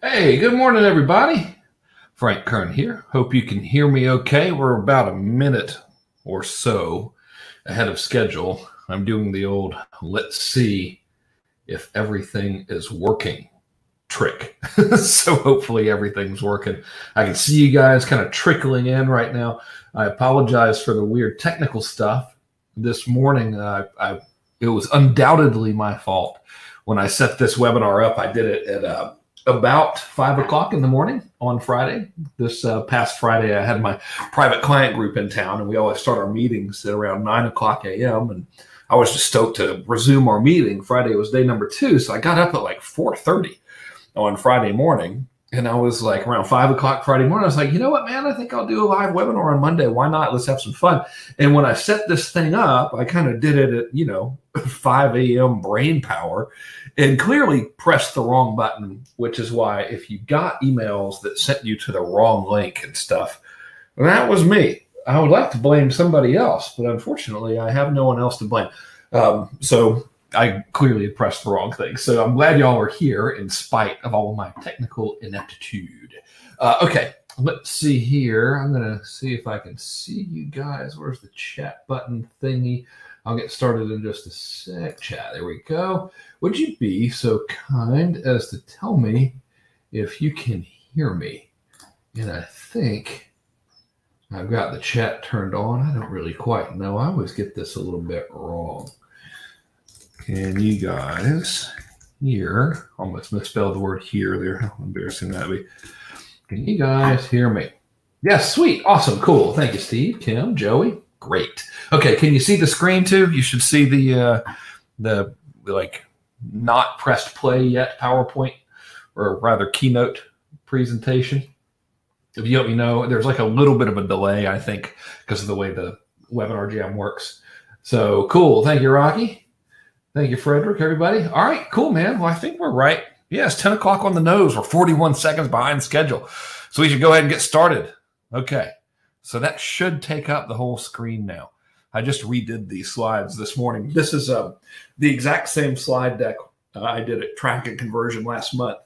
Hey, good morning, everybody. Frank Kern here. Hope you can hear me okay. We're about a minute or so ahead of schedule. I'm doing the old let's see if everything is working trick. So hopefully everything's working. I can see you guys kind of trickling in right now. I apologize for the weird technical stuff this morning. It was undoubtedly my fault. When I set this webinar up, I did it at about 5 o'clock in the morning on Friday. This past Friday, I had my private client group in town, and we always start our meetings at around 9 o'clock a.m. And I was just stoked to resume our meeting. Friday was day number 2, so I got up at like 4:30 on Friday morning. And I was like around 5 o'clock Friday morning, I was like, you know what, man, I think I'll do a live webinar on Monday. Why not? Let's have some fun. And when I set this thing up, I kind of did it at, 5 a.m. brain power and clearly pressed the wrong button, which is why if you got emails that sent you to the wrong link and stuff, that was me. I would like to blame somebody else, but unfortunately, I have no one else to blame. So I clearly pressed the wrong thing. So I'm glad y'all are here in spite of all of my technical ineptitude. Okay, let's see here. I'm going to see if I can see you guys. Where's the chat button thingy? I'll get started in just a sec. Chat, there we go. Would you be so kind as to tell me if you can hear me? And I think I've got the chat turned on. I don't really quite know. I always get this a little bit wrong. Can you guys hear? Almost misspelled the word here there. How embarrassing that be. Can you guys hear me? Yes, sweet. Awesome. Cool. Thank you, Steve, Kim, Joey. Great. Okay, can you see the screen too? You should see the like not pressed play yet PowerPoint, or rather keynote presentation. If you let me know, there's like a little bit of a delay, I think, because of the way the Webinar Jam works. So cool. Thank you, Rocky. Thank you, Frederick, everybody. All right, cool, man. Well, I think we're right. Yeah, it's 10 o'clock on the nose. We're 41 seconds behind schedule. So we should go ahead and get started. Okay, so that should take up the whole screen now. I just redid these slides this morning. This is the exact same slide deck I did at Traffic and Conversion last month.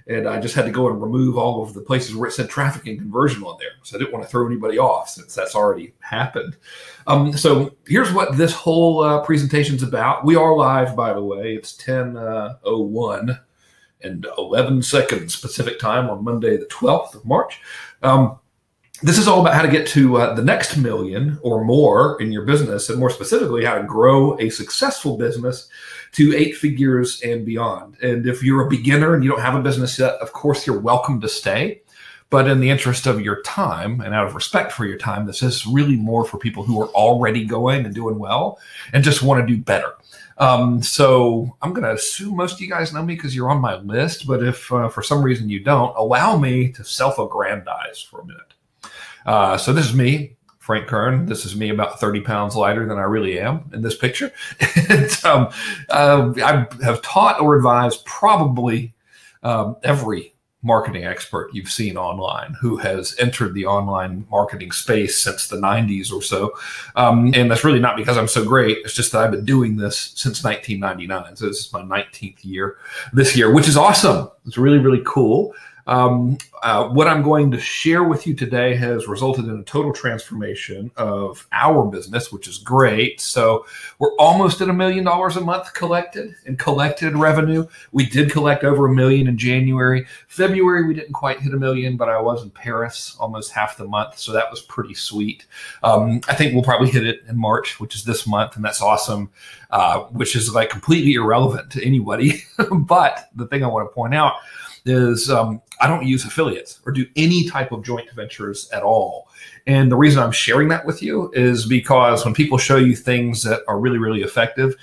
And I just had to go and remove all of the places where it said traffic and conversion on there. So I didn't want to throw anybody off since that's already happened. So here's what this whole presentation is about. We are live, by the way. It's 10:01 and 11 seconds Pacific time on Monday, the 12th of March. This is all about how to get to the next million or more in your business, and more specifically, how to grow a successful business to 8 figures and beyond. And if you're a beginner and you don't have a business yet, of course, you're welcome to stay. But in the interest of your time and out of respect for your time, this is really more for people who are already going and doing well and just want to do better. So I'm going to assume most of you guys know me because you're on my list. But if for some reason you don't, allow me to self-aggrandize for a minute. So this is me, Frank Kern. This is me about 30 pounds lighter than I really am in this picture. And, I have taught or advised probably every marketing expert you've seen online who has entered the online marketing space since the 90s or so. And that's really not because I'm so great. It's just that I've been doing this since 1999. So this is my 19th year this year, which is awesome. It's really, really cool. What I'm going to share with you today has resulted in a total transformation of our business, which is great. So we're almost at $1 million a month collected revenue. We did collect over $1 million in January. February, we didn't quite hit $1 million, but I was in Paris almost half the month. So that was pretty sweet. I think we'll probably hit it in March, which is this month. And that's awesome, which is like completely irrelevant to anybody. But the thing I want to point out is I don't use affiliates or do any type of joint ventures at all. And the reason I'm sharing that with you is because when people show you things that are really, really effective,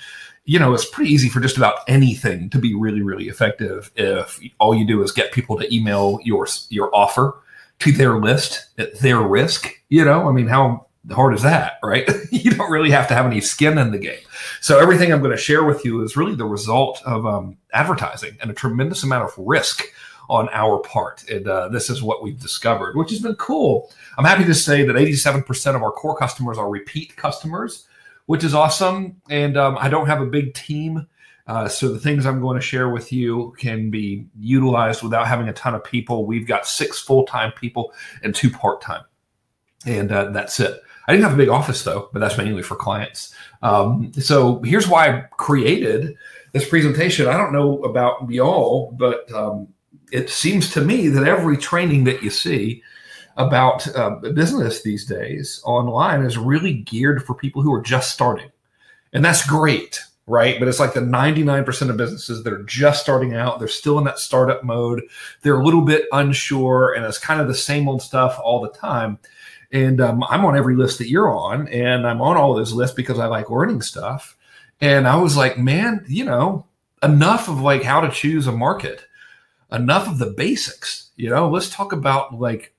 it's pretty easy for just about anything to be really, really effective if all you do is get people to email your offer to their list at their risk. How hard is that, right? You don't really have to have any skin in the game. So everything I'm going to share with you is really the result of advertising and a tremendous amount of risk on our part. And this is what we've discovered, which has been cool. I'm happy to say that 87% of our core customers are repeat customers, which is awesome. And I don't have a big team. So the things I'm going to share with you can be utilized without having a ton of people. We've got 6 full-time people and 2 part-time. And that's it. I didn't have a big office though, but that's mainly for clients. So here's why I created this presentation. I don't know about y'all, but it seems to me that every training that you see about business these days online is really geared for people who are just starting. And that's great, right? But it's like the 99% of businesses that are just starting out, they're still in that startup mode. They're a little bit unsure, and it's kind of the same old stuff all the time. And I'm on every list that you're on, and I'm on all of those lists because I like learning stuff. And I was like, man, enough of like how to choose a market, enough of the basics, let's talk about like,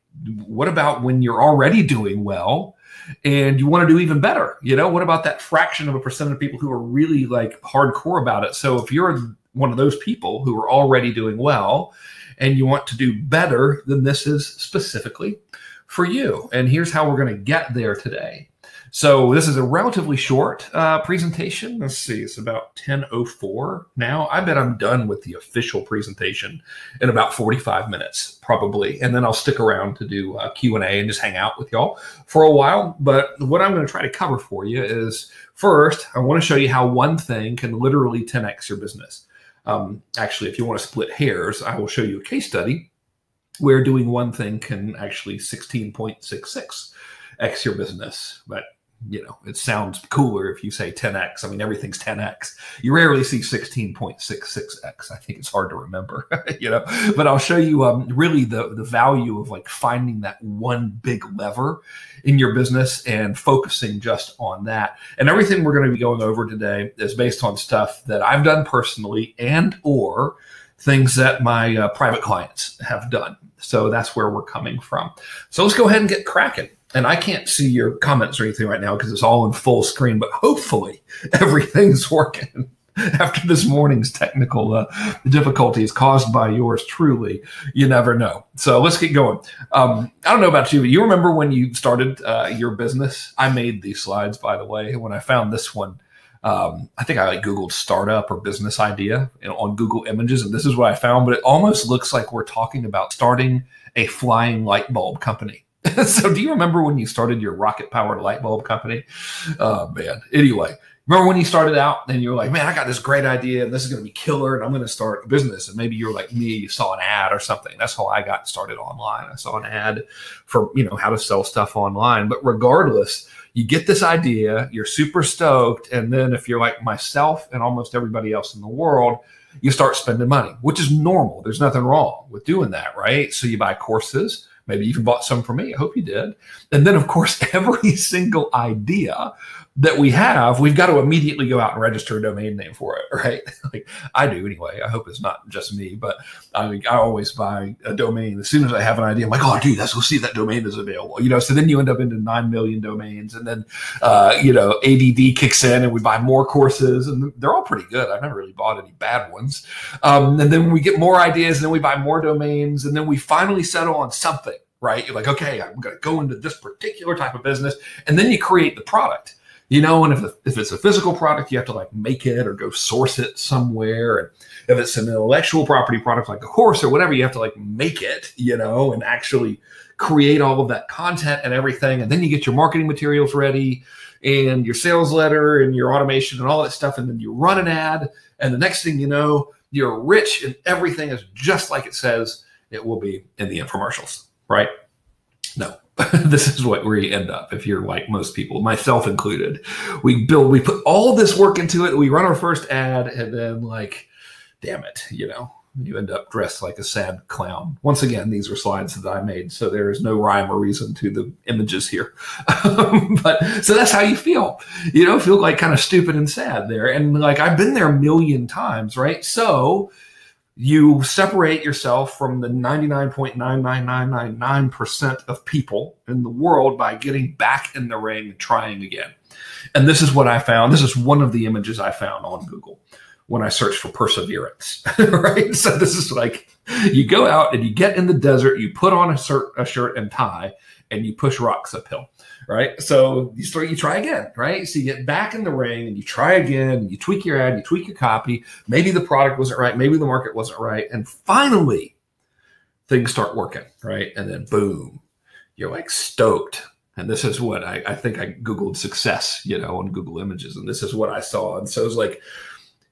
what about when you're already doing well and you want to do even better? What about that fraction of a percent of people who are really like hardcore about it? So if you're one of those people who are already doing well and you want to do better, then this is specifically for you. And here's how we're going to get there today. So this is a relatively short presentation. Let's see, it's about 10:04 now. I bet I'm done with the official presentation in about 45 minutes, probably. And then I'll stick around to do Q&A and just hang out with y'all for a while. But what I'm going to try to cover for you is, first, I want to show you how one thing can literally 10x your business. Actually, if you want to split hairs, I will show you a case study where doing one thing can actually 16.66x your business. But it sounds cooler if you say 10x. I mean, everything's 10x. You rarely see 16.66x. I think it's hard to remember, but I'll show you really the value of like finding that one big lever in your business and focusing just on that. And everything we're going to be going over today is based on stuff that I've done personally and or things that my private clients have done. So that's where we're coming from. So let's go ahead and get cracking. And I can't see your comments or anything right now because it's all in full screen, but hopefully everything's working after this morning's technical difficulties caused by yours truly. You never know. So let's get going. I don't know about you, but you remember when you started your business? I made these slides, by the way, when I found this one. I think I Googled startup or business idea on Google Images, and this is what I found, but it almost looks like we're talking about starting a flying light bulb company. So do you remember when you started your rocket powered light bulb company? Oh man. Anyway, remember when you started out and you were like, man, I got this great idea and this is going to be killer and I'm going to start a business. And maybe you're like me, you saw an ad or something. That's how I got started online. I saw an ad for, how to sell stuff online. But regardless, you get this idea, you're super stoked. And then if you're like myself and almost everybody else in the world, you start spending money, which is normal. There's nothing wrong with doing that, right? So you buy courses. Maybe you even bought some from me. I hope you did. And then, of course, every single idea that we have, we've got to immediately go out and register a domain name for it, right? Like I do anyway. I hope it's not just me, but I always buy a domain. As soon as I have an idea, I'm like, oh, dude, let's go see if that domain is available. So then you end up into 9 million domains. And then, ADD kicks in and we buy more courses and they're all pretty good. I've never really bought any bad ones. And then we get more ideas and then we buy more domains and then we finally settle on something. Right? You're like, okay, I'm going to go into this particular type of business. And then you create the product, and if it's a physical product, you have to like make it or go source it somewhere. And if it's an intellectual property product, like a course or whatever, you have to like make it, and actually create all of that content and everything. And then you get your marketing materials ready and your sales letter and your automation and all that stuff. And then you run an ad. And the next thing you know, you're rich and everything is just like it says it will be in the infomercials. Right? No, this is what we end up. If you're like most people, myself included, we put all this work into it. We run our first ad and then like, damn it, you end up dressed like a sad clown. Once again, these are slides that I made. So there is no rhyme or reason to the images here. But so that's how you feel, feel like kind of stupid and sad there. And like, I've been there a million times, right? So you separate yourself from the 99.99999% of people in the world by getting back in the ring and trying again. And this is what I found. This is one of the images I found on Google. when I search for perseverance, right? So this is like, you go out and you get in the desert, you put on a shirt and tie, and you push rocks uphill, right? So you try again, right? So you get back in the ring and you try again, and you tweak your ad, you tweak your copy. Maybe the product wasn't right. Maybe the market wasn't right. And finally, things start working, right? And then boom, you're like stoked. And this is what I think I Googled success, on Google Images. And this is what I saw. And so it's like,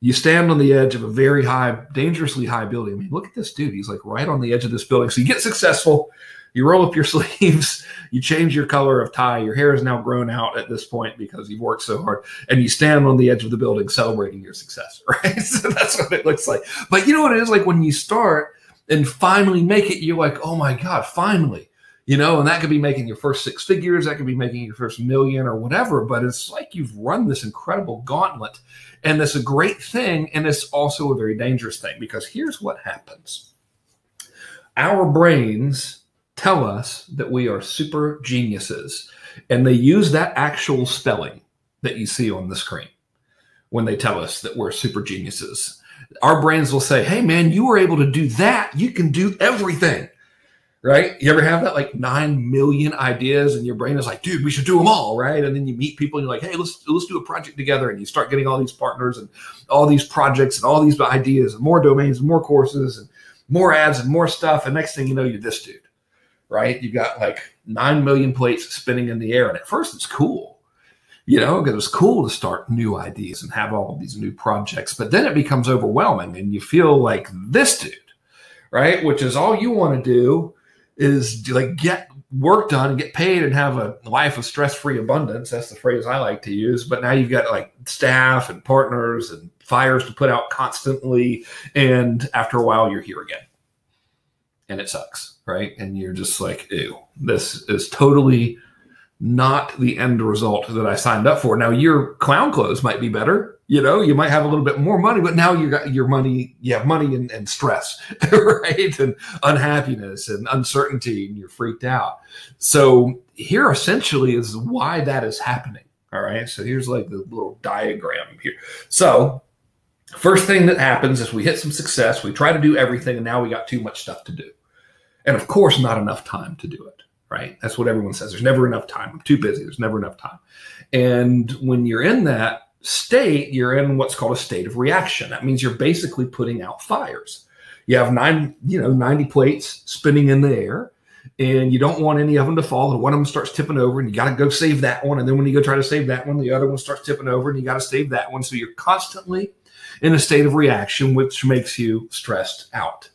you stand on the edge of a very high, dangerously high building. I mean, look at this dude. He's like right on the edge of this building. So you get successful. You roll up your sleeves, you change your color of tie. Your hair is now grown out at this point because you've worked so hard, and you stand on the edge of the building celebrating your success, right? So that's what it looks like. But you know what it is like when you start and finally make it, you're like, oh my God, finally, and that could be making your first 6 figures. That could be making your first million or whatever. But it's like you've run this incredible gauntlet, and it's a great thing. And it's also a very dangerous thing, because here's what happens. Our brains tell us that we are super geniuses, and they use that actual spelling that you see on the screen when they tell us that we're super geniuses. Our brains will say, hey man, you were able to do that. You can do everything, right? You ever have that, like 9 million ideas, and your brain is like, dude, we should do them all, right? And then you meet people and you're like, hey, let's do a project together. And you start getting all these partners and all these projects and all these ideas and more domains and more courses and more ads and more stuff. And next thing you know, you're this dude. Right? You got like 9 million plates spinning in the air. And at first it's cool, because it's cool to start new ideas and have all of these new projects. But then it becomes overwhelming and you feel like this dude, right? Which is all you want to do is like get work done and get paid and have a life of stress-free abundance. That's the phrase I like to use. But now you've got like staff and partners and fires to put out constantly. And after a while, you're here again. And it sucks, right? And you're just like, ew, this is totally not the end result that I signed up for. Now, your clown clothes might be better. You might have a little bit more money, but now you got your money, you have money and stress, right? And unhappiness and uncertainty, and you're freaked out. So here essentially is why that is happening. All right. So here's like the little diagram here. So first thing that happens is we hit some success. We try to do everything, and now we got too much stuff to do. And of course, not enough time to do it, right? That's what everyone says. There's never enough time. I'm too busy. There's never enough time. And when you're in that state, you're in what's called a state of reaction. That means you're basically putting out fires. You have 90 plates spinning in the air, and you don't want any of them to fall. And one of them starts tipping over, and you got to go save that one. And then when you go try to save that one, the other one starts tipping over, and you got to save that one. So you're constantly in a state of reaction, which makes you stressed out,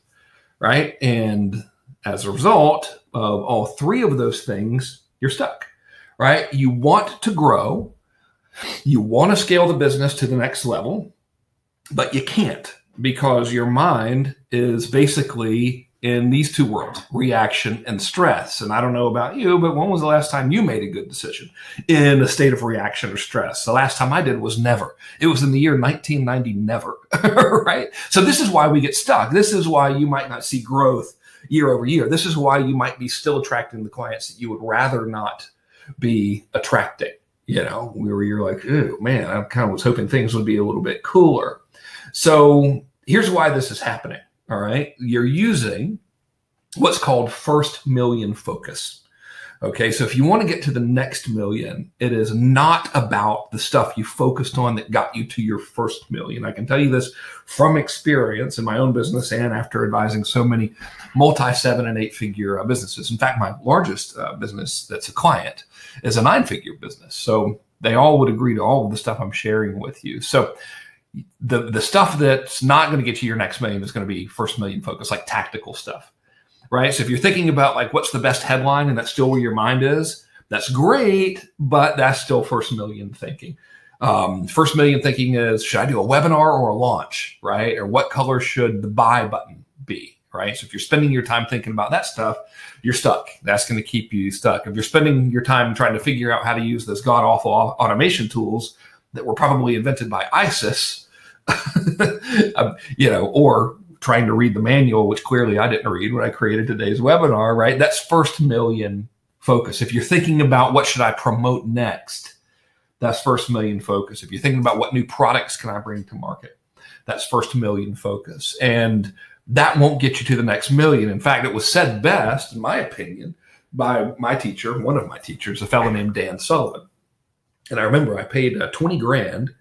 right? And as a result of all 3 of those things, you're stuck, right? You want to grow. You want to scale the business to the next level, but you can't, because your mind is basically in these 2 worlds, reaction and stress. And I don't know about you, but when was the last time you made a good decision in a state of reaction or stress? The last time I did was never. It was in the year 1990, never, right? So this is why we get stuck. This is why you might not see growth year over year. This is why you might be still attracting the clients that you would rather not be attracting, where you're like, oh man, I kind of was hoping things would be a little bit cooler. So here's why this is happening. All right. You're using what's called first million focus. Okay. So if you want to get to the next million, it is not about the stuff you focused on that got you to your first million. I can tell you this from experience in my own business and after advising so many multi-7 and 8 figure businesses. In fact, my largest business that's a client is a 9-figure business. So they all would agree to all of the stuff I'm sharing with you. So the stuff that's not going to get you your next million is going to be first million focus, like tactical stuff, right? So if you're thinking about like, what's the best headline, and that's still where your mind is, that's great, but that's still first million thinking. First million thinking is, should I do a webinar or a launch, right? Or what color should the buy button be, right? So if you're spending your time thinking about that stuff, you're stuck. That's going to keep you stuck. If you're spending your time trying to figure out how to use those god-awful automation tools that were probably invented by ISIS, or trying to read the manual, which clearly I didn't read when I created today's webinar, right? That's first million focus. If you're thinking about what should I promote next, that's first million focus. If you're thinking about what new products can I bring to market, That's first million focus. And that won't get you to the next million. In fact, it was said best, in my opinion, by my teacher, one of my teachers, a fellow named Dan Sullivan. And I remember I paid 20 grand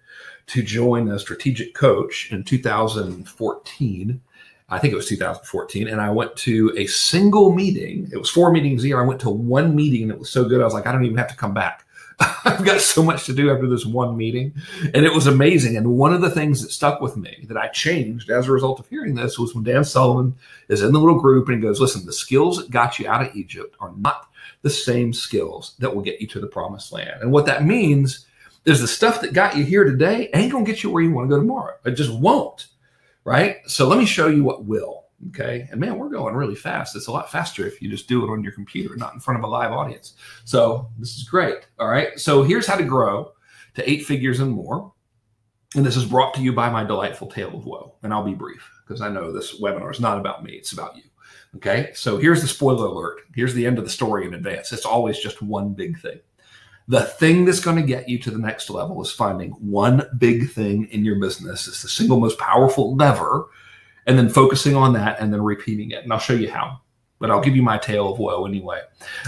to join a strategic coach in 2014. I think it was 2014. And I went to a single meeting. It was 4 meetings a year. I went to one meeting and it was so good. I was like, I don't even have to come back. I've got so much to do after this one meeting. And it was amazing. And one of the things that stuck with me that I changed as a result of hearing this was when Dan Sullivan is in the little group and he goes, listen, the skills that got you out of Egypt are not the same skills that will get you to the promised land. And what that means is the stuff that got you here today ain't going to get you where you want to go tomorrow. It just won't. Right? So let me show you what will. Okay. And man, we're going really fast. It's a lot faster if you just do it on your computer, not in front of a live audience. So this is great. All right. So here's how to grow to 8 figures and more. And this is brought to you by my delightful tale of woe. And I'll be brief because I know this webinar is not about me. It's about you. Okay. So here's the spoiler alert. Here's the end of the story in advance. It's always just one big thing. The thing that's going to get you to the next level is finding one big thing in your business. It's the single most powerful lever, and then focusing on that and then repeating it. And I'll show you how, but I'll give you my tale of woe anyway.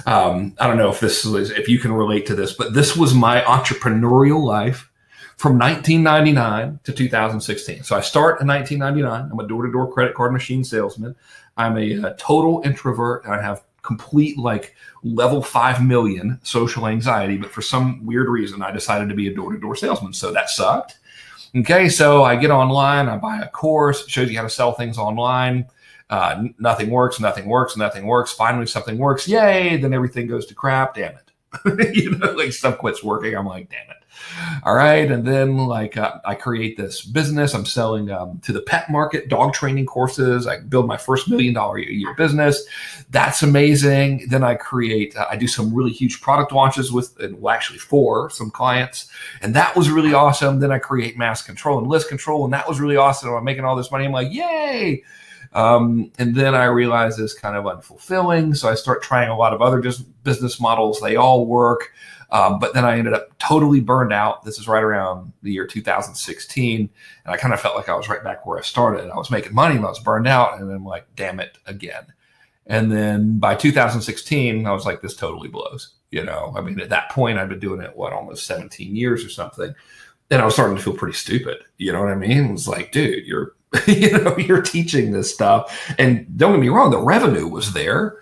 I don't know if you can relate to this, but this was my entrepreneurial life from 1999 to 2016. So I start in 1999. I'm a door-to-door credit card machine salesman. I'm a total introvert, and I have complete like level 5 million social anxiety. But for some weird reason, I decided to be a door-to-door salesman. So that sucked. Okay, so I get online, I buy a course, it shows you how to sell things online. Nothing works, nothing works, nothing works. Finally, something works. Yay. Then everything goes to crap. Damn it. Like stuff quits working. I'm like, damn it. All right. And then like I create this business. I'm selling to the pet market, dog training courses. I build my first $1 million a year business. That's amazing. Then I create, I do some really huge product launches with, well, actually for some clients. And that was really awesome. Then I create mass control and list control. And that was really awesome. I'm making all this money. I'm like, yay. And then I realize it's kind of unfulfilling. So I start trying a lot of other business models. They all work. But then I ended up totally burned out. This is right around the year 2016. And I kind of felt like I was right back where I started. I was making money, but I was burned out. And then I'm like, damn it again. And then by 2016, I was like, this totally blows. You know, I mean, at that point, I'd been doing it, almost 17 years or something. And I was starting to feel pretty stupid. You know what I mean? It was like, dude, you're teaching this stuff. And don't get me wrong, the revenue was there.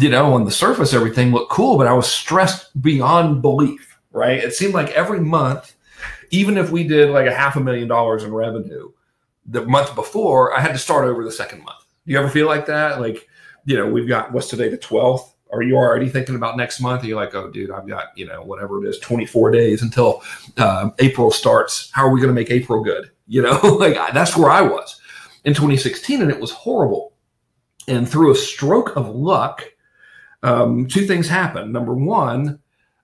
On the surface, everything looked cool, but I was stressed beyond belief, right? It seemed like every month, even if we did like $500,000 in revenue, the month before, I had to start over the second month. Do you ever feel like that? Like, we've got, what's today, the 12th? Are you already thinking about next month? Are you like, oh, dude, I've got, whatever it is, 24 days until April starts. How are we going to make April good? Like that's where I was in 2016, and it was horrible. And through a stroke of luck, 2 things happened. Number one,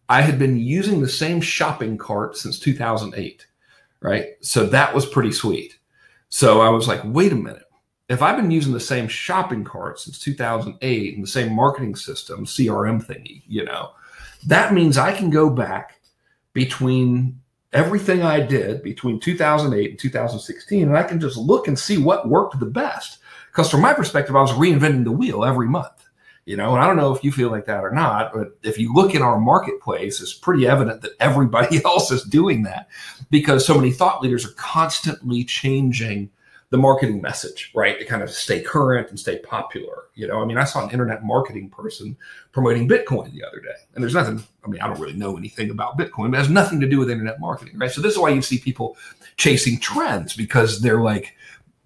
I had been using the same shopping cart since 2008, right? So that was pretty sweet. So I was like, wait a minute. If I've been using the same shopping cart since 2008 and the same marketing system, CRM thingy, that means I can go back between everything I did between 2008 and 2016, and I can just look and see what worked the best. Because from my perspective, I was reinventing the wheel every month. And I don't know if you feel like that or not, but if you look in our marketplace, it's pretty evident that everybody else is doing that because so many thought leaders are constantly changing the marketing message, right? To kind of stay current and stay popular. I saw an internet marketing person promoting Bitcoin the other day, and there's nothing, I don't really know anything about Bitcoin, but it has nothing to do with internet marketing, right? So this is why you see people chasing trends because they're like,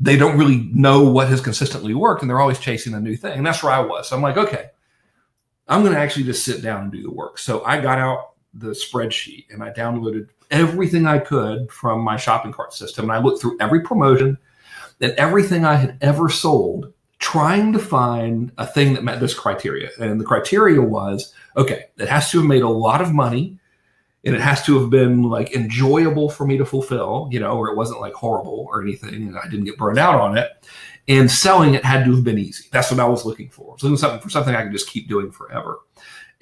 they don't really know what has consistently worked and they're always chasing a new thing. And that's where I was. So I'm like, okay, I'm going to actually just sit down and do the work. So I got out the spreadsheet and I downloaded everything I could from my shopping cart system. And I looked through every promotion and everything I had ever sold, trying to find a thing that met this criteria. And the criteria was, okay, it has to have made a lot of money. And it has to have been like enjoyable for me to fulfill, or it wasn't like horrible or anything. And I didn't get burned out on it. And selling it had to have been easy. That's what I was looking for. So something I could just keep doing forever.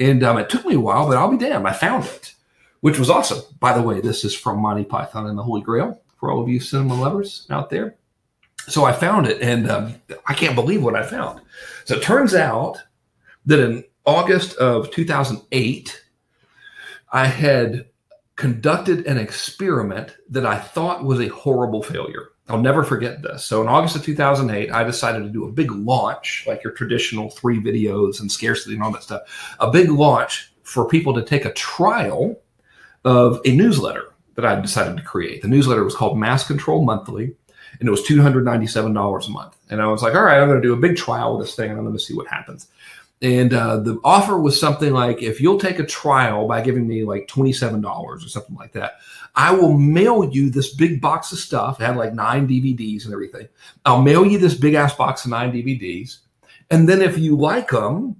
And it took me a while, but I'll be damned. I found it, which was awesome. By the way, this is from Monty Python and the Holy Grail. for all of you cinema lovers out there. So I found it, and I can't believe what I found. So it turns out that in August of 2008, I had conducted an experiment that I thought was a horrible failure. I'll never forget this. So in August of 2008, I decided to do a big launch, like your traditional 3 videos and scarcity and all that stuff, a big launch for people to take a trial of a newsletter that I decided to create. The newsletter was called Mass Control Monthly, and it was $297 a month. And I was like, all right, I'm going to do a big trial with this thing, and I'm going to see what happens. And the offer was something like, if you'll take a trial by giving me like $27 or something like that, I will mail you this big box of stuff. It had like 9 DVDs and everything. I'll mail you this big ass box of 9 DVDs. And then if you like them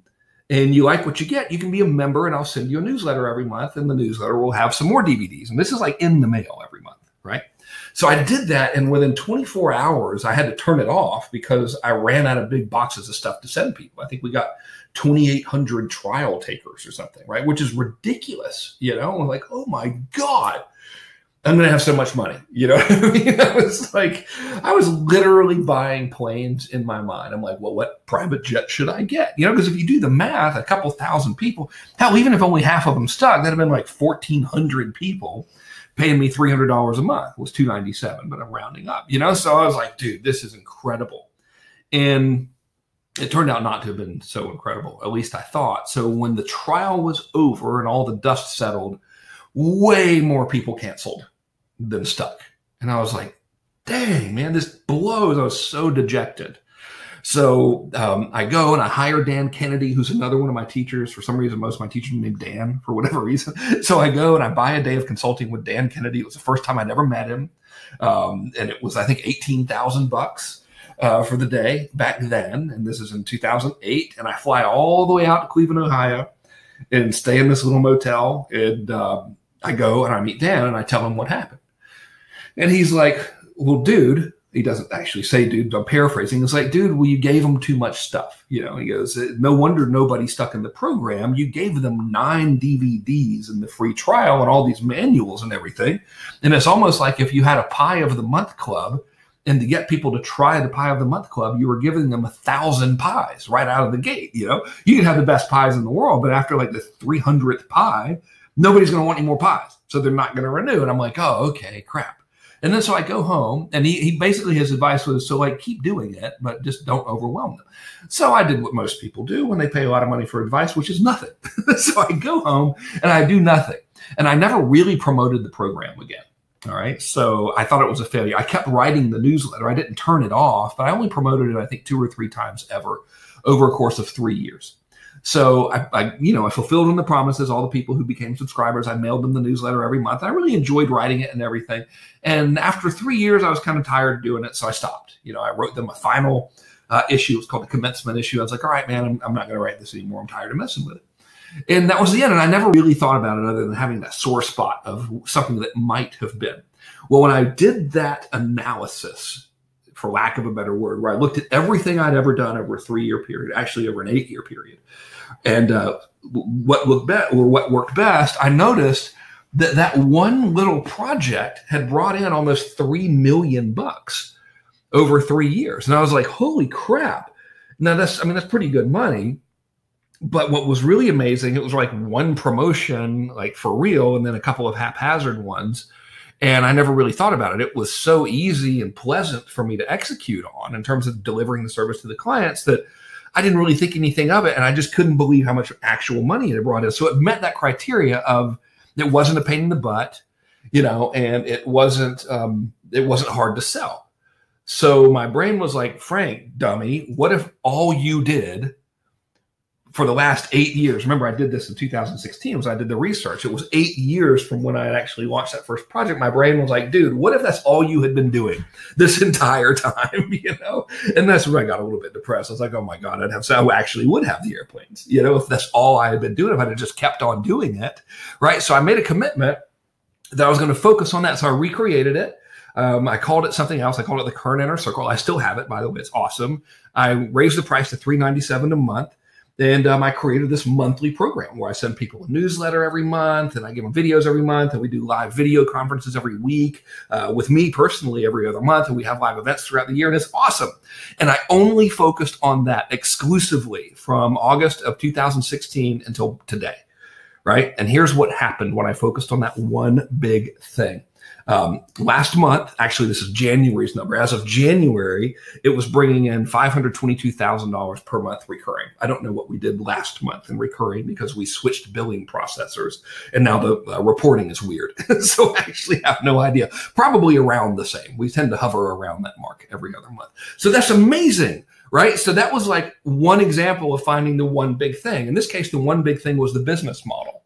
and you like what you get, you can be a member, and I'll send you a newsletter every month. And the newsletter will have some more DVDs. And this is like in the mail every month, right? So I did that, and within 24 hours, I had to turn it off because I ran out of big boxes of stuff to send people. I think we got 2,800 trial takers or something, right? Which is ridiculous, you know? I'm like, oh my God, I'm going to have so much money, you know what I mean? I was like, I was literally buying planes in my mind. I'm like, well, what private jet should I get? You know, because if you do the math, a couple thousand people, hell, even if only half of them stuck, that'd have been like 1,400 people paying me $300 a month. It was $297, but I'm rounding up, you know? So I was like, dude, this is incredible. And it turned out not to have been so incredible, at least I thought. So when the trial was over and all the dust settled, way more people canceled than stuck. And I was like, dang, man, this blows. I was so dejected. So I go and I hire Dan Kennedy, who's another one of my teachers. For some reason, most of my teachers are named Dan for whatever reason. So I go and I buy a day of consulting with Dan Kennedy. It was the first time I'd ever met him. And it was, I think, $18,000 for the day back then. And this is in 2008. And I fly all the way out to Cleveland, Ohio, and stay in this little motel. And I go and I meet Dan and I tell him what happened. And he's like, well, dude, he doesn't actually say dude, I'm paraphrasing. It's like, dude, well, you gave them too much stuff. You know, he goes, no wonder nobody stuck in the program. You gave them 9 DVDs in the free trial and all these manuals and everything. And it's almost like if you had a pie of the month club, and to get people to try the pie of the month club, you were giving them 1,000 pies right out of the gate. You know, you can have the best pies in the world, but after like the 300th pie, nobody's going to want any more pies. So they're not going to renew. And I'm like, oh, okay, crap. And then so I go home, and he basically, his advice was, so like, keep doing it, but just don't overwhelm them. So I did what most people do when they pay a lot of money for advice, which is nothing. So I go home and I do nothing. And I never really promoted the program again. All right. So I thought it was a failure. I kept writing the newsletter. I didn't turn it off, but I only promoted it, I think, 2 or 3 times ever over a course of 3 years. So I fulfilled on the promises. All the people who became subscribers, I mailed them the newsletter every month. I really enjoyed writing it and everything. And after 3 years, I was kind of tired of doing it. So I stopped. You know, I wrote them a final issue. It was called the commencement issue. I was like, all right, man, I'm not going to write this anymore. I'm tired of messing with it. And that was the end. And I never really thought about it other than having that sore spot of something that might have been. Well, when I did that analysis, for lack of a better word, where I looked at everything I'd ever done over a 3-year period, actually over an 8-year period, and what worked best, I noticed that that one little project had brought in almost $3 million over 3 years. And I was like, holy crap. Now that's pretty good money. But what was really amazing, it was like one promotion, like for real, and then a couple of haphazard ones. And I never really thought about it. It was so easy and pleasant for me to execute on in terms of delivering the service to the clients that I didn't really think anything of it. And I just couldn't believe how much actual money it had brought in. So it met that criteria of it wasn't a pain in the butt, you know, and it wasn't hard to sell. So my brain was like, Frank, dummy, what if all you did for the last 8 years, remember I did this in 2016, was I did the research. It was 8 years from when I had actually launched that first project. My brain was like, dude, what if that's all you had been doing this entire time, you know? And that's when I got a little bit depressed. I was like, oh my God, I actually would have the airplanes, you know, if that's all I had been doing, if I had just kept on doing it, right? So I made a commitment that I was going to focus on that. So I recreated it. I called it something else. I called it the Kern Inner Circle. I still have it, by the way. It's awesome. I raised the price to $397 a month. And I created this monthly program where I send people a newsletter every month, and I give them videos every month, and we do live video conferences every week with me personally every other month, and we have live events throughout the year, and it's awesome. And I only focused on that exclusively from August of 2016 until today, right? And here's what happened when I focused on that one big thing. Last month, actually, this is January's number. As of January, it was bringing in $522,000 per month recurring. I don't know what we did last month in recurring because we switched billing processors, and now the reporting is weird. So I actually have no idea. Probably around the same. We tend to hover around that mark every other month. So that's amazing, right? So that was like one example of finding the one big thing. In this case, the one big thing was the business model.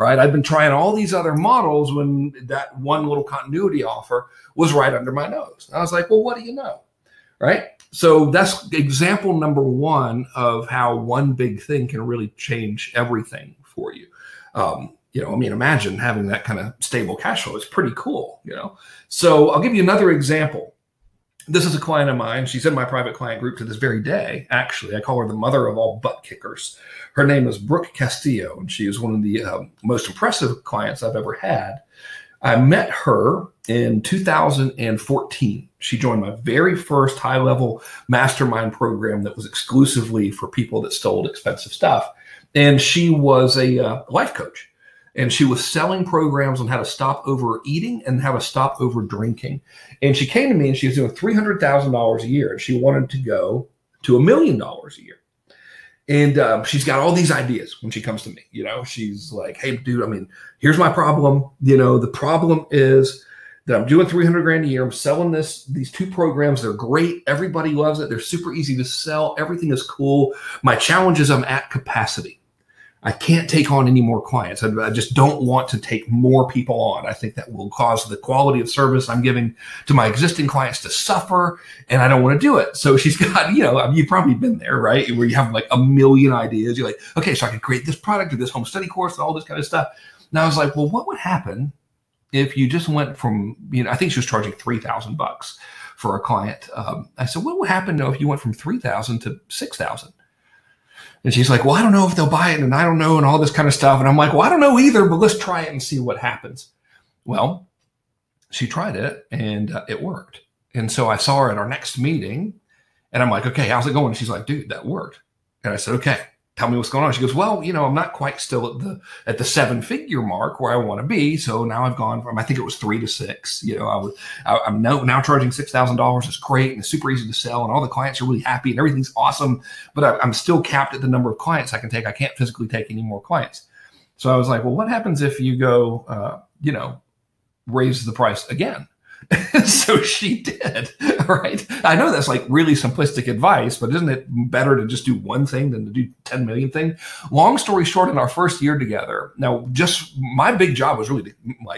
Right, I've been trying all these other models when that one little continuity offer was right under my nose. I was like, well, what do you know? Right. So that's example number one of how one big thing can really change everything for you. I mean, imagine having that kind of stable cash flow. It's pretty cool, So I'll give you another example. This is a client of mine. She's in my private client group to this very day. Actually, I call her the mother of all butt kickers. Her name is Brooke Castillo, and she is one of the most impressive clients I've ever had. I met her in 2014. She joined my very first high-level mastermind program that was exclusively for people that stole expensive stuff. And she was a life coach. And she was selling programs on how to stop overeating and how to stop over drinking. And she came to me and she was doing $300,000 a year. And she wanted to go to $1 million a year. And she's got all these ideas when she comes to me. She's like, hey, dude, I mean, here's my problem. The problem is that I'm doing $300,000 a year. I'm selling these two programs. They're great. Everybody loves it. They're super easy to sell. Everything is cool. My challenge is I'm at capacity. I can't take on any more clients. I just don't want to take more people on. I think that will cause the quality of service I'm giving to my existing clients to suffer, and I don't want to do it. So she's got, you've probably been there, right? Where you have like a million ideas. You're like, okay, so I could create this product or this home study course and all this kind of stuff. And I was like, well, what would happen if you just went from, I think she was charging $3,000 for a client. I said, what would happen though if you went from $3,000 to $6,000? And she's like, well, I don't know if they'll buy it, and I don't know, and all this kind of stuff. And I'm like, well, I don't know either, but let's try it and see what happens. Well, she tried it, and it worked. And so I saw her at our next meeting, and I'm like, okay, how's it going? And she's like, dude, that worked. And I said, okay, tell me what's going on. She goes, well, I'm not quite still at the 7-figure mark where I want to be. So now I've gone from, I think it was 3 to 6. I'm now charging $6,000. It's great and it's super easy to sell, and all the clients are really happy and everything's awesome. But I'm still capped at the number of clients I can take. I can't physically take any more clients. So I was like, well, what happens if you go, raise the price again? So she did, right? I know that's like really simplistic advice, but isn't it better to just do one thing than to do 10 million things? Long story short, in our first year together, now just my big job was really to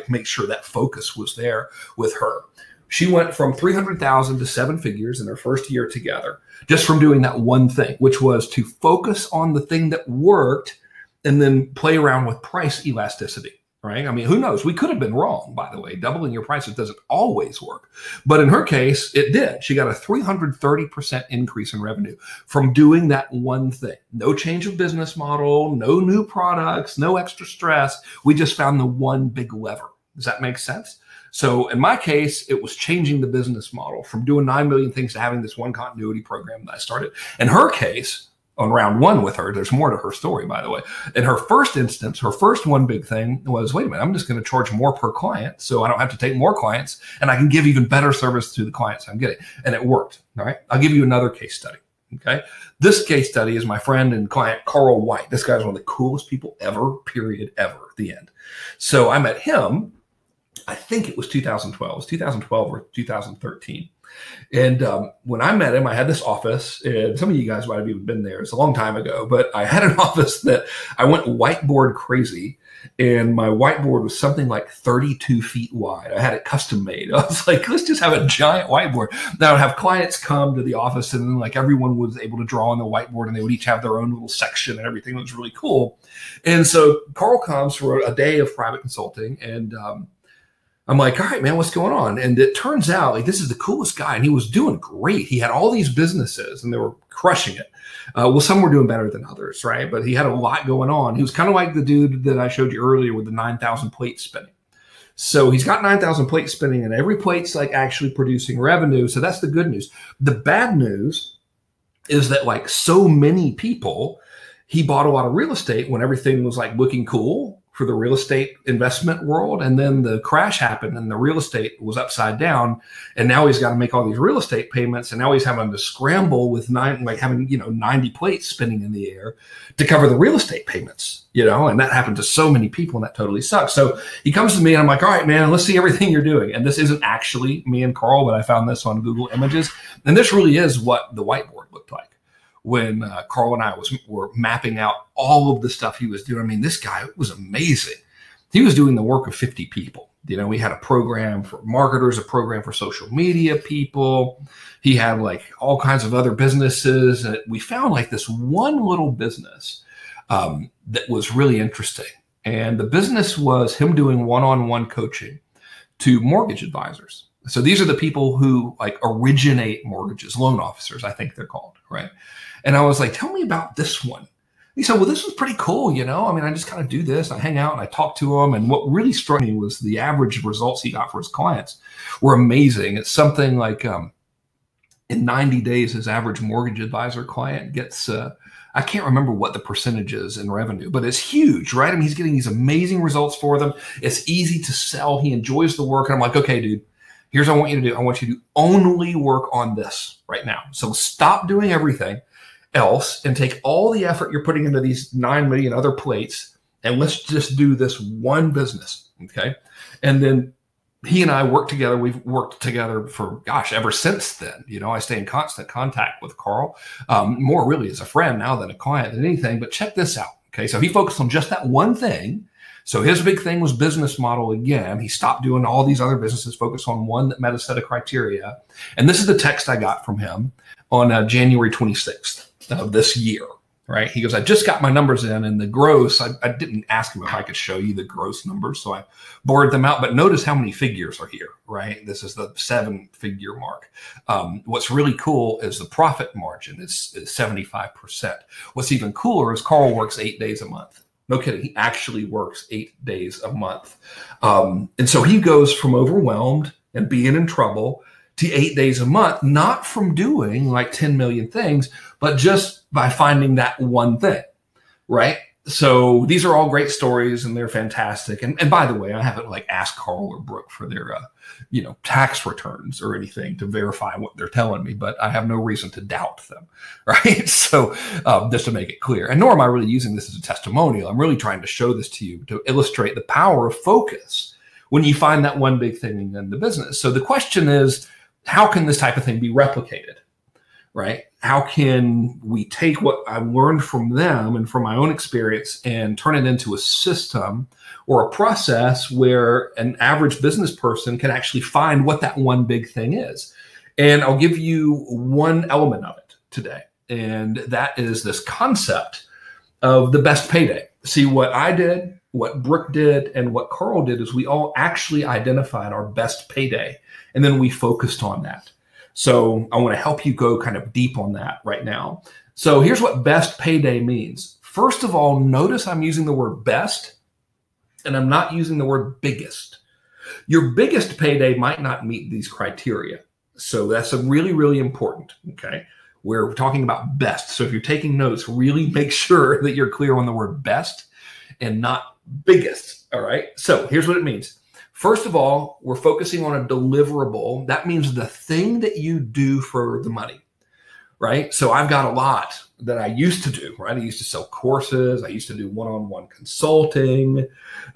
make sure that focus was there with her. She went from 300,000 to 7 figures in her first year together, just from doing that one thing, which was to focus on the thing that worked and then play around with price elasticity. Right? I mean, who knows? We could have been wrong, by the way. Doubling your prices doesn't always work. But in her case, it did. She got a 330% increase in revenue from doing that one thing. No change of business model, no new products, no extra stress. We just found the one big lever. Does that make sense? So in my case, it was changing the business model from doing 9 million things to having this one continuity program that I started. In her case, on round one with her, there's more to her story, by the way. In her first instance, her first one big thing was, wait a minute, I'm just going to charge more per client so I don't have to take more clients, and I can give even better service to the clients I'm getting. And it worked. All right. I'll give you another case study. Okay. This case study is my friend and client, Carl White. This guy's one of the coolest people ever, period, ever, the end. So I met him, I think it was 2012. It was 2012 or 2013. And when I met him, I had this office, and some of you guys might have even been there. It's a long time ago, but I had an office that I went whiteboard crazy, and my whiteboard was something like 32 feet wide. I had it custom made. I was like, let's just have a giant whiteboard. Now I'd have clients come to the office, and then like everyone was able to draw on the whiteboard, and they would each have their own little section and everything. It was really cool. And so Carl comes for a day of private consulting, and I'm like, all right, man, what's going on? And it turns out like this is the coolest guy, and he was doing great. He had all these businesses, and they were crushing it. Well, some were doing better than others, right? But he had a lot going on. He was kind of like the dude that I showed you earlier with the 9,000 plates spinning. So he's got 9,000 plates spinning, and every plate's like actually producing revenue. So that's the good news. The bad news is that like so many people, he bought a lot of real estate when everything was like looking cool for the real estate investment world. And then the crash happened and the real estate was upside down. And now he's got to make all these real estate payments. And now he's having to scramble with having 90 plates spinning in the air to cover the real estate payments, and that happened to so many people, and that totally sucks. So he comes to me and I'm like, all right, man, let's see everything you're doing. And this isn't actually me and Carl, but I found this on Google Images. And this really is what the whiteboard looked like when Carl and I were mapping out all of the stuff he was doing. I mean, this guy was amazing. He was doing the work of 50 people. We had a program for marketers, a program for social media people. He had like all kinds of other businesses. And we found like this one little business that was really interesting. And the business was him doing one-on-one coaching to mortgage advisors. So these are the people who like originate mortgages, loan officers, I think they're called, right? And I was like, tell me about this one. He said, well, this was pretty cool. I mean, I just kind of do this. I hang out and I talk to him. And what really struck me was the average results he got for his clients were amazing. It's something like in 90 days, his average mortgage advisor client gets, I can't remember what the percentage is in revenue, but it's huge, right? I mean, he's getting these amazing results for them. It's easy to sell. He enjoys the work. And I'm like, okay, dude, here's what I want you to do. I want you to only work on this right now. So stop doing everything else and take all the effort you're putting into these 9 million other plates, and let's just do this one business, okay? And then he and I work together. We've worked together for, ever since then. I stay in constant contact with Carl, more really as a friend now than a client than anything. But check this out, okay? So he focused on just that one thing. So his big thing was business model again. He stopped doing all these other businesses, focused on one that met a set of criteria. And this is the text I got from him on January 26th of this year, right? He goes, I just got my numbers in, and the gross, I didn't ask him if I could show you the gross numbers, so I bored them out. But notice how many figures are here, right? This is the 7-figure mark. What's really cool is the profit margin is 75%. What's even cooler is Carl works 8 days a month. No kidding. He actually works 8 days a month. And so he goes from overwhelmed and being in trouble to 8 days a month, not from doing like 10 million things, but just by finding that one thing, right? So these are all great stories and they're fantastic. And by the way, I haven't like asked Carl or Brooke for their, tax returns or anything to verify what they're telling me, but I have no reason to doubt them, right? So just to make it clear, and nor am I really using this as a testimonial. I'm really trying to show this to you to illustrate the power of focus when you find that one big thing in the business. So the question is, how can this type of thing be replicated, right? How can we take what I learned from them and from my own experience and turn it into a system or a process where an average business person can actually find what that one big thing is? And I'll give you one element of it today. And that is this concept of the best payday. See, what I did, what Brooke did, and what Carl did is we all actually identified our best payday. And then we focused on that. So I want to help you go kind of deep on that right now. So here's what best payday means. First of all, notice I'm using the word best and I'm not using the word biggest. Your biggest payday might not meet these criteria. So that's really, really important. Okay. We're talking about best. So if you're taking notes, really make sure that you're clear on the word best and not biggest. All right. So here's what it means. First of all, we're focusing on a deliverable. That means the thing that you do for the money, right? So I've got a lot that I used to do, right? I used to sell courses. I used to do one-on-one consulting.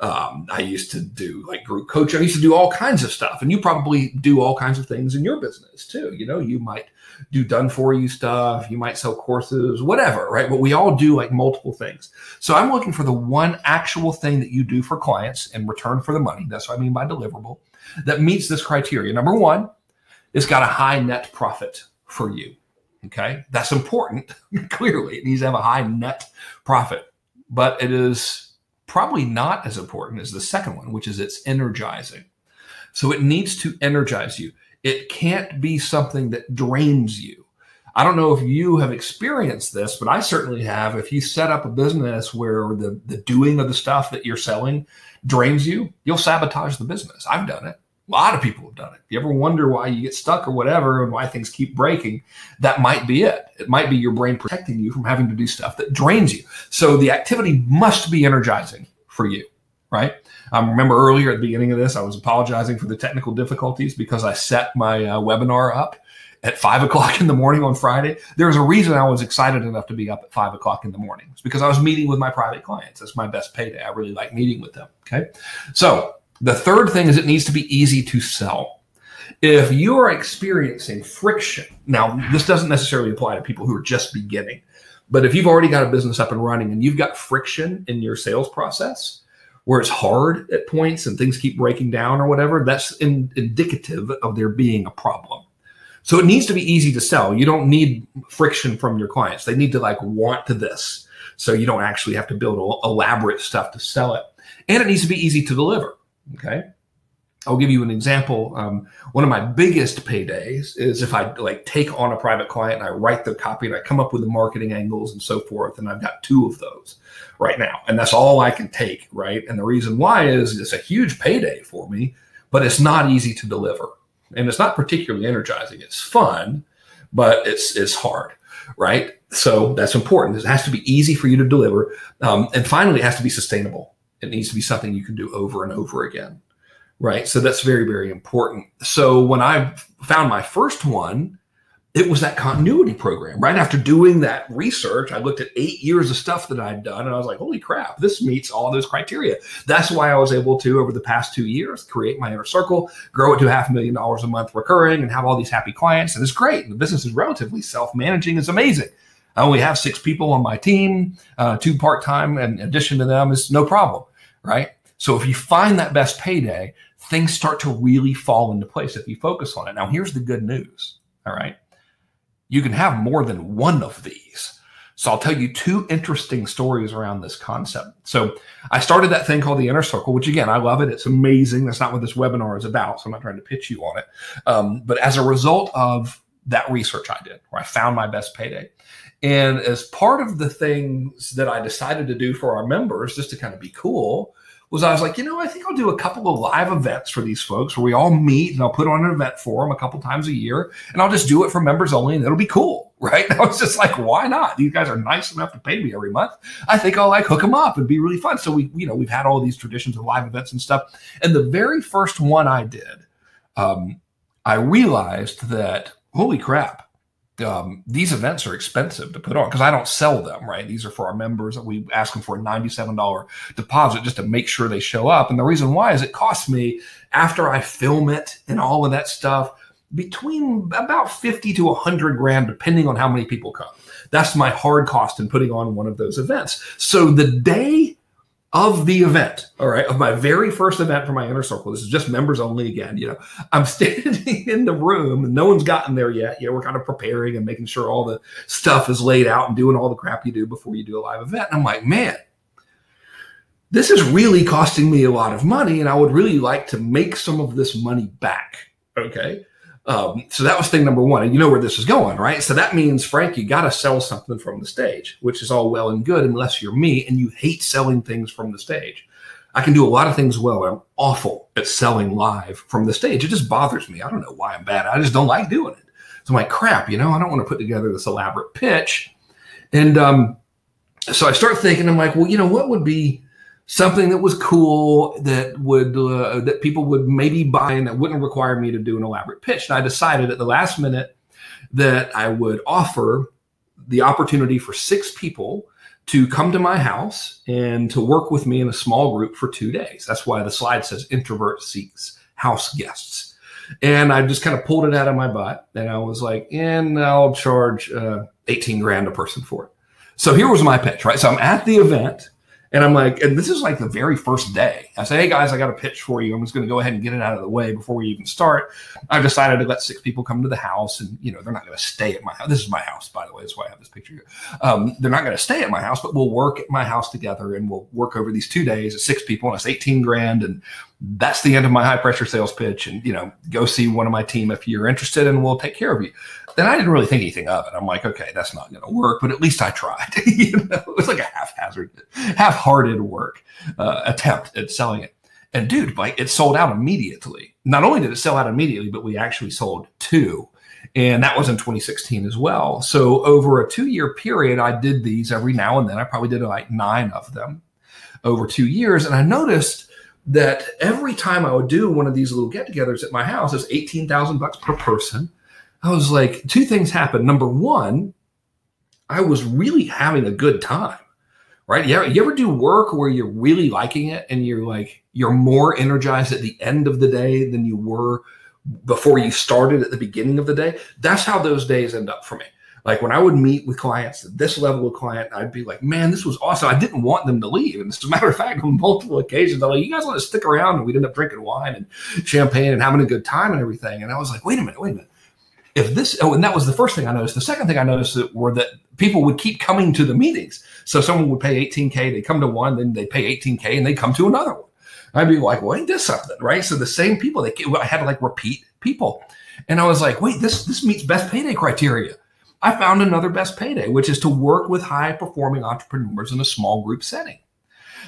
I used to do like group coaching. I used to do all kinds of stuff. And you probably do all kinds of things in your business too. You might do done-for-you stuff. You might sell courses, whatever, right? But we all do like multiple things. So I'm looking for the one actual thing that you do for clients in return for the money. That's what I mean by deliverable. That meets this criteria. Number one, it's got a high net profit for you. Okay, that's important. Clearly, it needs to have a high net profit, but it is probably not as important as the second one, which is it's energizing. So it needs to energize you. It can't be something that drains you. I don't know if you have experienced this, but I certainly have. If you set up a business where the doing of the stuff that you're selling drains you, you'll sabotage the business. I've done it. A lot of people have done it. If you ever wonder why you get stuck or whatever and why things keep breaking, that might be it. It might be your brain protecting you from having to do stuff that drains you. So the activity must be energizing for you, right? I remember earlier at the beginning of this, I was apologizing for the technical difficulties because I set my webinar up at 5 o'clock in the morning on Friday. There was a reason I was excited enough to be up at 5 o'clock in the morning. It's because I was meeting with my private clients. That's my best payday. I really like meeting with them. Okay. So the third thing is it needs to be easy to sell. If you are experiencing friction, now this doesn't necessarily apply to people who are just beginning, but if you've already got a business up and running and you've got friction in your sales process where it's hard at points and things keep breaking down or whatever, that's indicative of there being a problem. So it needs to be easy to sell. You don't need friction from your clients. They need to want this. So you don't actually have to build elaborate stuff to sell it. And it needs to be easy to deliver. Okay. I'll give you an example. One of my biggest paydays is if I take on a private client and I write the copy and I come up with the marketing angles and so forth. And I've got 2 of those right now. And that's all I can take. Right. And the reason why is it's a huge payday for me, but it's not easy to deliver. And it's not particularly energizing. It's fun, but it's hard. Right. So that's important. It has to be easy for you to deliver. And finally, it has to be sustainable. It needs to be something you can do over and over again, right? So that's very, very important. So when I found my first one, it was that continuity program. Right after doing that research, I looked at 8 years of stuff that I'd done, and I was like, holy crap, this meets all those criteria. That's why I was able to, over the past 2 years, create my inner circle, grow it to $500,000 a month recurring, and have all these happy clients. And it's great. And the business is relatively self-managing. It's amazing. I only have 6 people on my team, 2 part-time, and in addition to them is no problem, right? So if you find that best payday, things start to really fall into place if you focus on it. Now, here's the good news, all right? You can have more than one of these. So I'll tell you 2 interesting stories around this concept. So I started that thing called the Inner Circle, which again, I love it. It's amazing. That's not what this webinar is about. So I'm not trying to pitch you on it. But as a result of that research I did, where I found my best payday, and as part of the things that I decided to do for our members, just to kind of be cool, was I was like, I think I'll do a couple of live events for these folks where we all meet and I'll put on an event for them a couple times a year and I'll just do it for members only and it'll be cool, right? And I was just like, why not? These guys are nice enough to pay me every month. I think I'll hook them up and be really fun. So we've had all these traditions of live events and stuff. And the very first one I did, I realized that, holy crap, these events are expensive to put on because I don't sell them, right? These are for our members that we ask them for a $97 deposit just to make sure they show up. And the reason why is it costs me, after I film it and all of that stuff, between about 50 to 100 grand, depending on how many people come. That's my hard cost in putting on one of those events. So the day of the event, all right, of my very first event for my Inner Circle, this is just members only again, I'm standing in the room and no one's gotten there yet. We're kind of preparing and making sure all the stuff is laid out and doing all the crap you do before you do a live event. And I'm like, man, this is really costing me a lot of money and I would really like to make some of this money back, okay? So that was thing number 1. And you know where this is going, right? So that means, Frank, you got to sell something from the stage, which is all well and good unless you're me and you hate selling things from the stage. I can do a lot of things well. I'm awful at selling live from the stage. It just bothers me. I don't know why I'm bad. I just don't like doing it. So I'm like, crap, I don't want to put together this elaborate pitch. And so I start thinking, I'm like, well, what would be something that was cool that would that people would maybe buy and that wouldn't require me to do an elaborate pitch. And I decided at the last minute that I would offer the opportunity for 6 people to come to my house and to work with me in a small group for 2 days. That's why the slide says introvert seeks house guests. And I just kind of pulled it out of my butt and I was like, and I'll charge 18 grand a person for it. So here was my pitch, right? So I'm at the event And I'm like, and this is like the very first day. I said, hey guys, I got a pitch for you. I'm just going to go ahead and get it out of the way before we even start. I've decided to let 6 people come to the house, and they're not going to stay at my house. This is my house, by the way. That's why I have this picture here. They're not going to stay at my house, but we'll work at my house together, and we'll work over these 2 days at 6 people, and it's 18 grand. And that's the end of my high pressure sales pitch. And, go see one of my team if you're interested, and we'll take care of you. Then I didn't really think anything of it. I'm like, okay, that's not going to work, but at least I tried. It was like a half-hearted work attempt at selling it. And dude, like it sold out immediately. Not only did it sell out immediately, but we actually sold 2. And that was in 2016 as well. So over a 2-year period, I did these every now and then. I probably did like 9 of them over 2 years. And I noticed that every time I would do one of these little get-togethers at my house, it's $18,000 per person. I was like, 2 things happened. Number one, I was really having a good time, right? You ever do work where you're really liking it and you're more energized at the end of the day than you were before you started at the beginning of the day? That's how those days end up for me. Like when I would meet with clients at this level of client, I'd be like, man, this was awesome. I didn't want them to leave. And as a matter of fact, on multiple occasions, I'm like, you guys want to stick around? And we'd end up drinking wine and champagne and having a good time and everything. And I was like, wait a minute. And that was the first thing I noticed. The second thing I noticed were that people would keep coming to the meetings. So someone would pay $18K, they come to one, then they pay $18K and they come to another one. I'd be like, well, ain't this something, right? So the same people, I had to like repeat people. And I was like, wait, this meets best payday criteria. I found another best payday, which is to work with high performing entrepreneurs in a small group setting.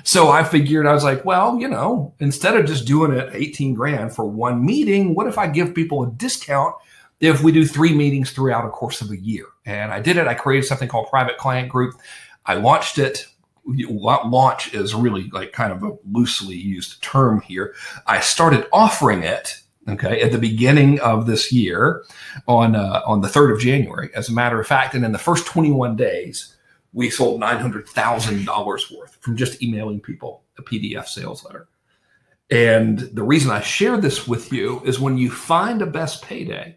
So I figured, I was like, well, instead of just doing it 18 grand for one meeting, what if I give people a discount if we do 3 meetings throughout a course of a year? And I did it. I created something called Private Client Group. I launched it. Launch is really like kind of a loosely used term here. I started offering it, at the beginning of this year on the 3rd of January, as a matter of fact. And in the first 21 days, we sold $900,000 worth from just emailing people a PDF sales letter. And the reason I share this with you is when you find a best payday,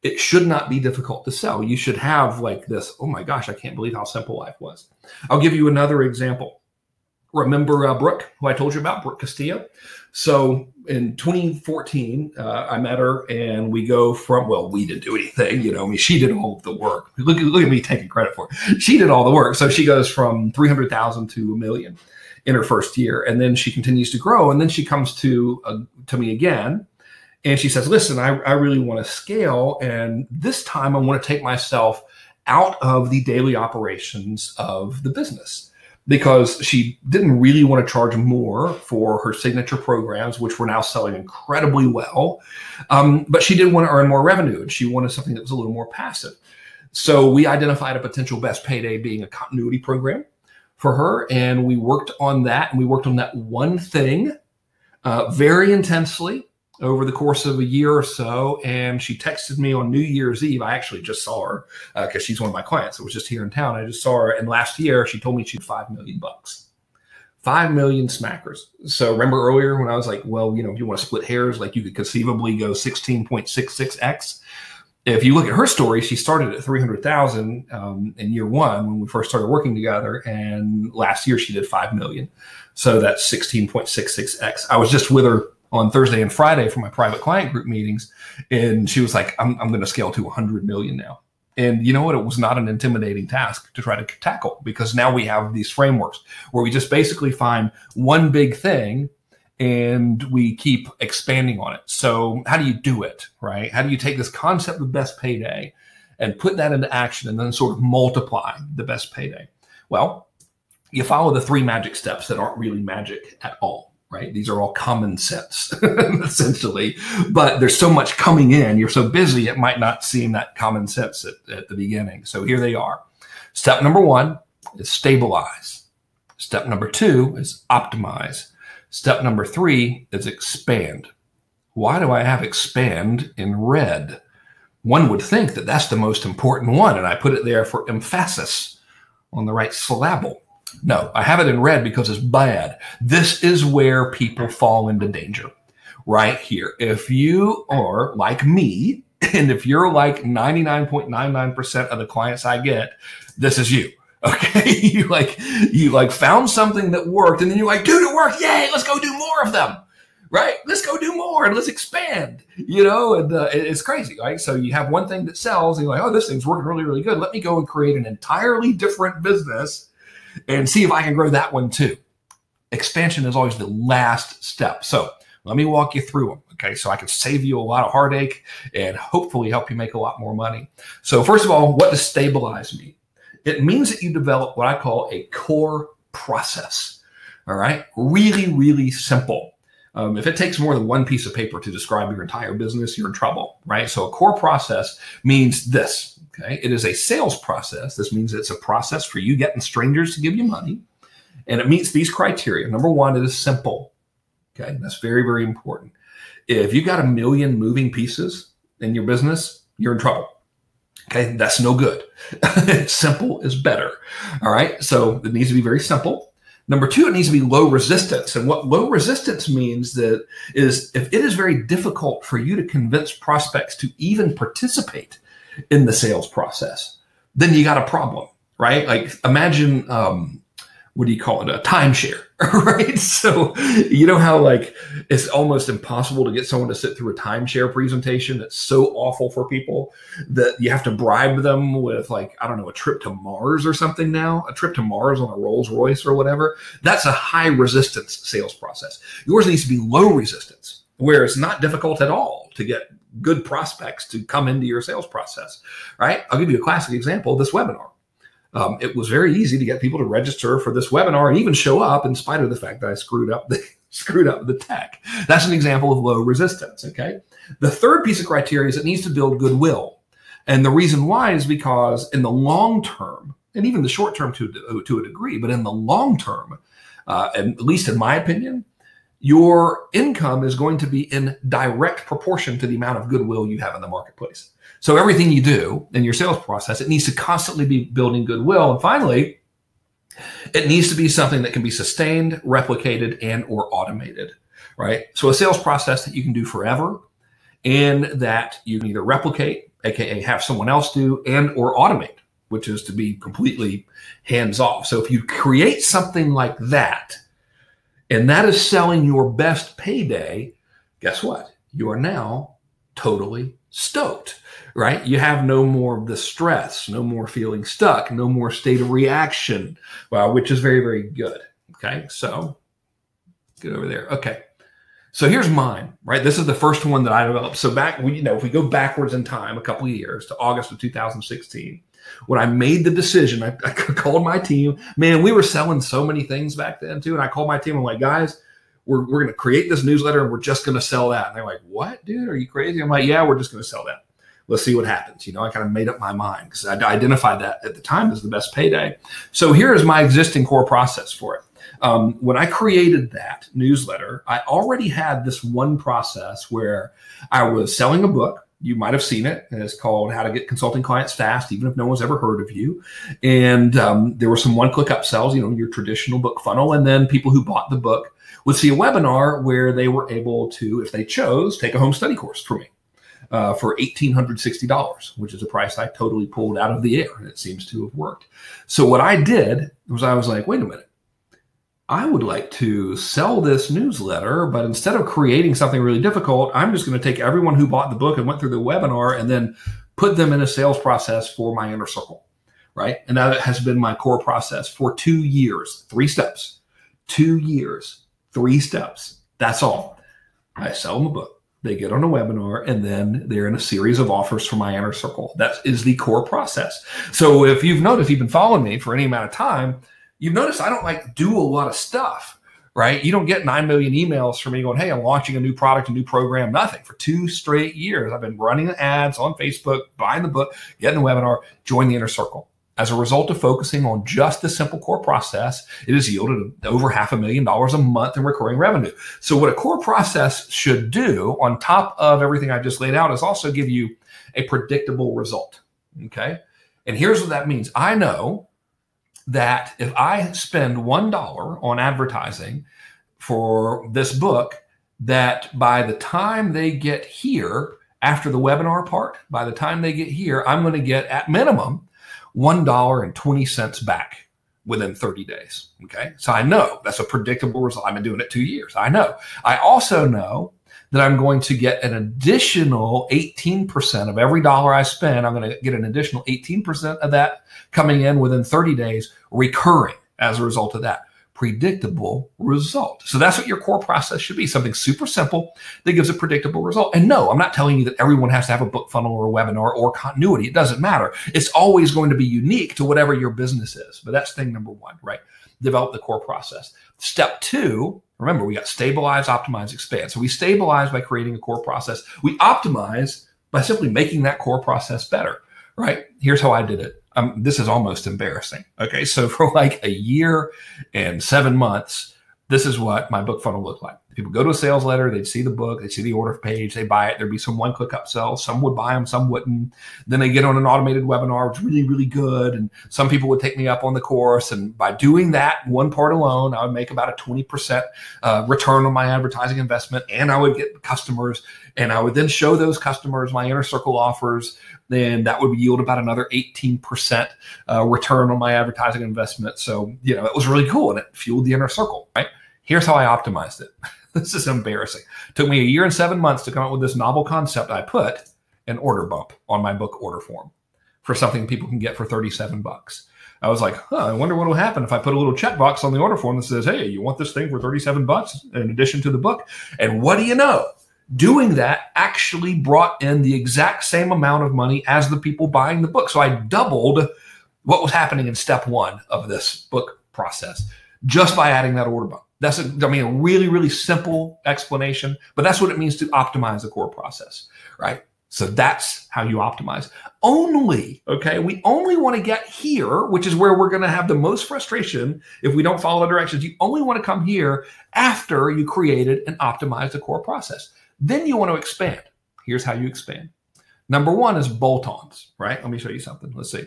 it should not be difficult to sell. You should have like this, oh my gosh, I can't believe how simple life was. I'll give you another example. Remember Brooke, who I told you about, Brooke Castillo? So in 2014, I met her and we go from, we didn't do anything, she did all of the work. Look at me taking credit for it. She did all the work. So she goes from 300,000 to $1 million in her first year. And then she continues to grow. And then she comes to me again. And she says, listen, I really want to scale. And this time I want to take myself out of the daily operations of the business, because she didn't really want to charge more for her signature programs, which were now selling incredibly well. But she did want to earn more revenue, and she wanted something that was a little more passive. So we identified a potential best payday being a continuity program for her. And we worked on that. And we worked on that one thing very intensely over the course of a year or so. And she texted me on New Year's Eve. I actually just saw her because she's one of my clients. It was just here in town. I just saw her. And last year she told me she'd $5 million. 5 million smackers. So remember earlier when I was like, well, if you want to split hairs, like you could conceivably go 16.66x. If you look at her story, she started at 300,000 in year one when we first started working together. And last year she did 5 million. So that's 16.66x. I was just with her on Thursday and Friday for my private client group meetings. And she was like, I'm going to scale to 100 million now. And you know what? It was not an intimidating task to try to tackle, because now we have these frameworks where we just basically find one big thing and we keep expanding on it. So how do you do it, right? How do you take this concept of best payday and put that into action and then sort of multiply the best payday? Well, you follow the 3 magic steps that aren't really magic at all. Right? These are all common sense, essentially, but there's so much coming in. You're so busy, it might not seem that common sense at the beginning. So here they are. Step number 1 is stabilize. Step number 2 is optimize. Step number 3 is expand. Why do I have expand in red? One would think that that's the most important one, and I put it there for emphasis on the right syllable. No, I have it in red because it's bad. This is where people fall into danger, right here. If you are like me, and if you're like 99.99% of the clients I get, this is you. Okay. You found something that worked and then you're like, dude, it worked. Yay. Let's go do more of them. Right. Let's go do more and let's expand, and it's crazy. Right. So you have one thing that sells and you're like, oh, this thing's working really, really good. Let me go and create an entirely different business and see if I can grow that one too. Expansion is always the last step. So let me walk you through them. Okay. So I can save you a lot of heartache and hopefully help you make a lot more money. So first of all, what does stabilize mean? It means that you develop what I call a core process. All right. Really, really simple. If it takes more than one piece of paper to describe your entire business, you're in trouble, right? So a core process means this, okay? It is a sales process. This means it's a process for you getting strangers to give you money. And it meets these criteria. Number one, it is simple, okay? That's very, very important. If you got a million moving pieces in your business, you're in trouble. Okay, that's no good. Simple is better. All right, so it needs to be very simple. Number two, it needs to be low resistance. And what low resistance means that is if it is very difficult for you to convince prospects to even participate in the sales process, then you got a problem, right? Like imagine, what do you call it? A timeshare, right? So you know how it's almost impossible to get someone to sit through a timeshare presentation. That's so awful for people that you have to bribe them with a trip to Mars or something now, a trip to Mars on a Rolls Royce or whatever. That's a high resistance sales process. Yours needs to be low resistance, where it's not difficult at all to get good prospects to come into your sales process, right? I'll give you a classic example, this webinar. It was very easy to get people to register for this webinar and even show up in spite of the fact that I screwed up the tech. That's an example of low resistance, okay? The third piece of criteria is it needs to build goodwill. And the reason why is because in the long term, and even the short term to a degree, but in the long term, and at least in my opinion, your income is going to be in direct proportion to the amount of goodwill you have in the marketplace. So everything you do in your sales process, it needs to constantly be building goodwill. And finally, it needs to be something that can be sustained, replicated, and or automated, right? So a sales process that you can do forever and that you can either replicate, AKA have someone else do, and or automate, which is to be completely hands off. So if you create something like that, and that is selling your best payday, guess what? You are now totally stoked, right? You have no more of the stress, no more feeling stuck, no more state of reaction, which is very, very good. Okay, so get over there. Okay, so here's mine, right? This is the first one that I developed. So if we go backwards in time a couple of years to August of 2016, when I made the decision, I called my team. Man, we were selling so many things back then too. And I called my team. I'm like, guys, we're going to create this newsletter and we're just going to sell that. And they're like, what, dude? Are you crazy? I'm like, yeah, we're just going to sell that. Let's see what happens. I kind of made up my mind because I identified that at the time as the best payday. So here is my existing core process for it. When I created that newsletter, I already had this one process where I was selling a book. You might have seen it. And it's called How to Get Consulting Clients Fast, Even If No One's Ever Heard of You. And there were some one-click upsells, your traditional book funnel. And then people who bought the book would see a webinar where they were able to, if they chose, take a home study course for me for $1,860, which is a price I totally pulled out of the air. And it seems to have worked. So what I did was I was like, wait a minute. I would like to sell this newsletter, but instead of creating something really difficult, I'm just going to take everyone who bought the book and went through the webinar and then put them in a sales process for my inner circle, right? And that has been my core process for 2 years, 3 steps, 2 years, 3 steps. That's all. I sell them a book. They get on a webinar and then they're in a series of offers for my inner circle. That is the core process. So if you've noticed, you've been following me for any amount of time, you've noticed I don't do a lot of stuff, right? You don't get 9 million emails from me going, hey, I'm launching a new product, a new program, nothing. For 2 straight years, I've been running ads on Facebook, buying the book, getting the webinar, join the inner circle. As a result of focusing on just the simple core process, it has yielded over $500,000 a month in recurring revenue. So what a core process should do on top of everything I just laid out is also give you a predictable result, okay? And here's what that means. I know that if I spend $1 on advertising for this book, that by the time they get here, after the webinar part, by the time they get here, I'm going to get at minimum $1.20 back within 30 days. Okay. So I know that's a predictable result. I've been doing it 2 years. I know. I also know that I'm going to get an additional 18% of every dollar I spend. I'm going to get an additional 18% of that coming in within 30 days, recurring as a result of that. Predictable result. So that's what your core process should be, something super simple that gives a predictable result. And no, I'm not telling you that everyone has to have a book funnel or a webinar or continuity. It doesn't matter. It's always going to be unique to whatever your business is. But that's thing number one, right? Develop the core process. Step two, remember, we got stabilize, optimize, expand. So we stabilize by creating a core process. We optimize by simply making that core process better, right? Here's how I did it. This is almost embarrassing. Okay. So for like a year and 7 months, this is what my book funnel looked like. People go to a sales letter, they'd see the book, they'd see the order page, they buy it. There'd be some one-click upsells. Some would buy them, some wouldn't. Then they get on an automated webinar, which is really, really good. And some people would take me up on the course. And by doing that one part alone, I would make about a 20% return on my advertising investment. And I would get customers. And I would then show those customers my inner circle offers. Then that would yield about another 18% return on my advertising investment. So, you know, it was really cool and it fueled the inner circle, right? Here's how I optimized it. This is embarrassing. It took me a year and 7 months to come up with this novel concept. I put an order bump on my book order form for something people can get for 37 bucks. I was like, I wonder what will happen if I put a little checkbox on the order form that says, hey, you want this thing for 37 bucks in addition to the book? And what do you know? Doing that actually brought in the exact same amount of money as the people buying the book. So I doubled what was happening in step one of this book process just by adding that order bump. That's a really, really simple explanation, but that's what it means to optimize the core process, right? So that's how you optimize. We only want to get here, which is where we're going to have the most frustration if we don't follow the directions. You only want to come here after you created and optimized the core process. Then you want to expand. Here's how you expand. Number one is bolt-ons, right? Let me show you something. Let's see.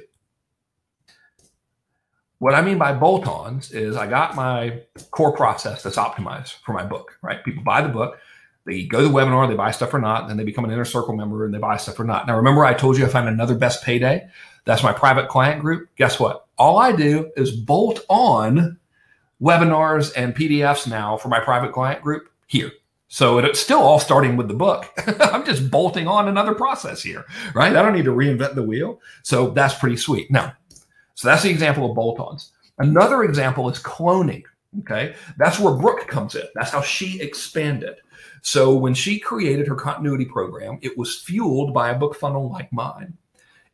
What I mean by bolt-ons is I got my core process that's optimized for my book, right? People buy the book, they go to the webinar, they buy stuff or not, then they become an inner circle member and they buy stuff or not. Now, remember I told you I found another best payday? That's my private client group. Guess what? All I do is bolt on webinars and PDFs now for my private client group here. So it's still all starting with the book. I'm just bolting on another process here, right? I don't need to reinvent the wheel. So that's pretty sweet. Now, so that's the example of bolt-ons. Another example is cloning, okay? That's where Brooke comes in. That's how she expanded. So when she created her continuity program, it was fueled by a book funnel like mine.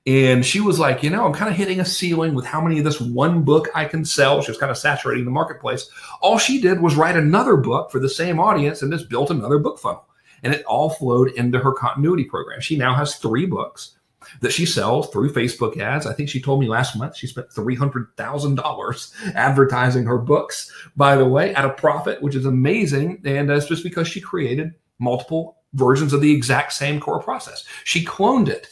And she was like, I'm kind of hitting a ceiling with how many of this one book I can sell. She was kind of saturating the marketplace. All she did was write another book for the same audience and just built another book funnel. And it all flowed into her continuity program. She now has 3 books that she sells through Facebook ads. I think she told me last month she spent $300,000 advertising her books, by the way, at a profit, which is amazing. And that's just because she created multiple versions of the exact same core process. She cloned it.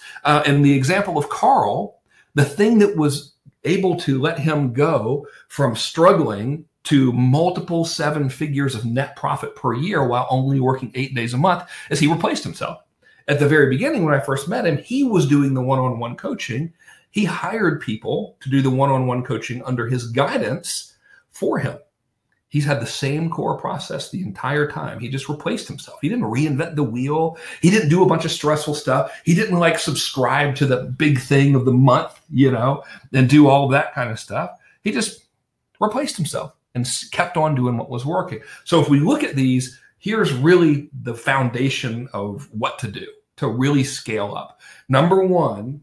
In the example of Carl, the thing that was able to let him go from struggling to multiple 7 figures of net profit per year while only working 8 days a month is he replaced himself. At the very beginning, when I first met him, he was doing the one-on-one coaching. He hired people to do the one-on-one coaching under his guidance for him. He's had the same core process the entire time. He just replaced himself. He didn't reinvent the wheel. He didn't do a bunch of stressful stuff. He didn't subscribe to the big thing of the month, and do all of that kind of stuff. He just replaced himself and kept on doing what was working. So if we look at these, here's really the foundation of what to do to really scale up. Number one,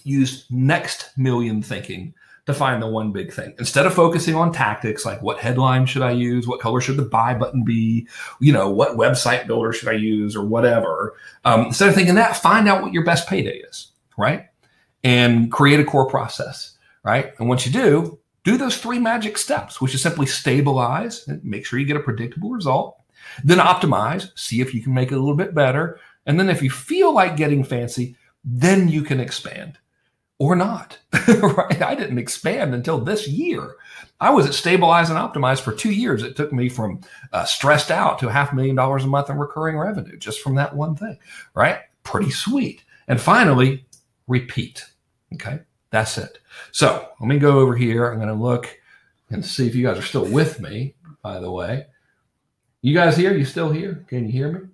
use next million thinking to find the one big thing. Instead of focusing on tactics like what headline should I use, what color should the buy button be, what website builder should I use or whatever. Instead of thinking that, find out what your best payday is, right? And create a core process, right? And once you do those 3 magic steps, which is simply stabilize and make sure you get a predictable result. Then optimize, see if you can make it a little bit better. And then if you feel like getting fancy, then you can expand or not, right? I didn't expand until this year. I was at stabilize and optimize for 2 years. It took me from stressed out to $500,000 a month in recurring revenue just from that one thing, right? Pretty sweet. And finally, repeat, okay? That's it. So let me go over here. I'm going to look and see if you guys are still with me, by the way. You guys here? You still here? Can you hear me?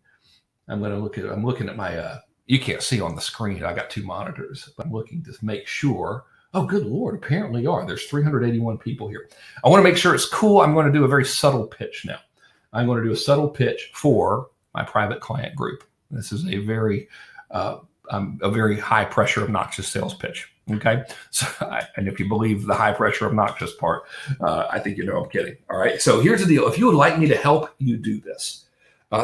I'm looking at my, you can't see on the screen. I got two monitors, but I'm looking to make sure. Oh, good Lord. Apparently you are. There's 381 people here. I want to make sure it's cool. I'm going to do a very subtle pitch now. I'm going to do a subtle pitch for my private client group. This is a very high pressure, obnoxious sales pitch. Okay. So, and if you believe the high pressure, obnoxious part, I think you know I'm kidding. All right. So here's the deal. If you would like me to help you do this,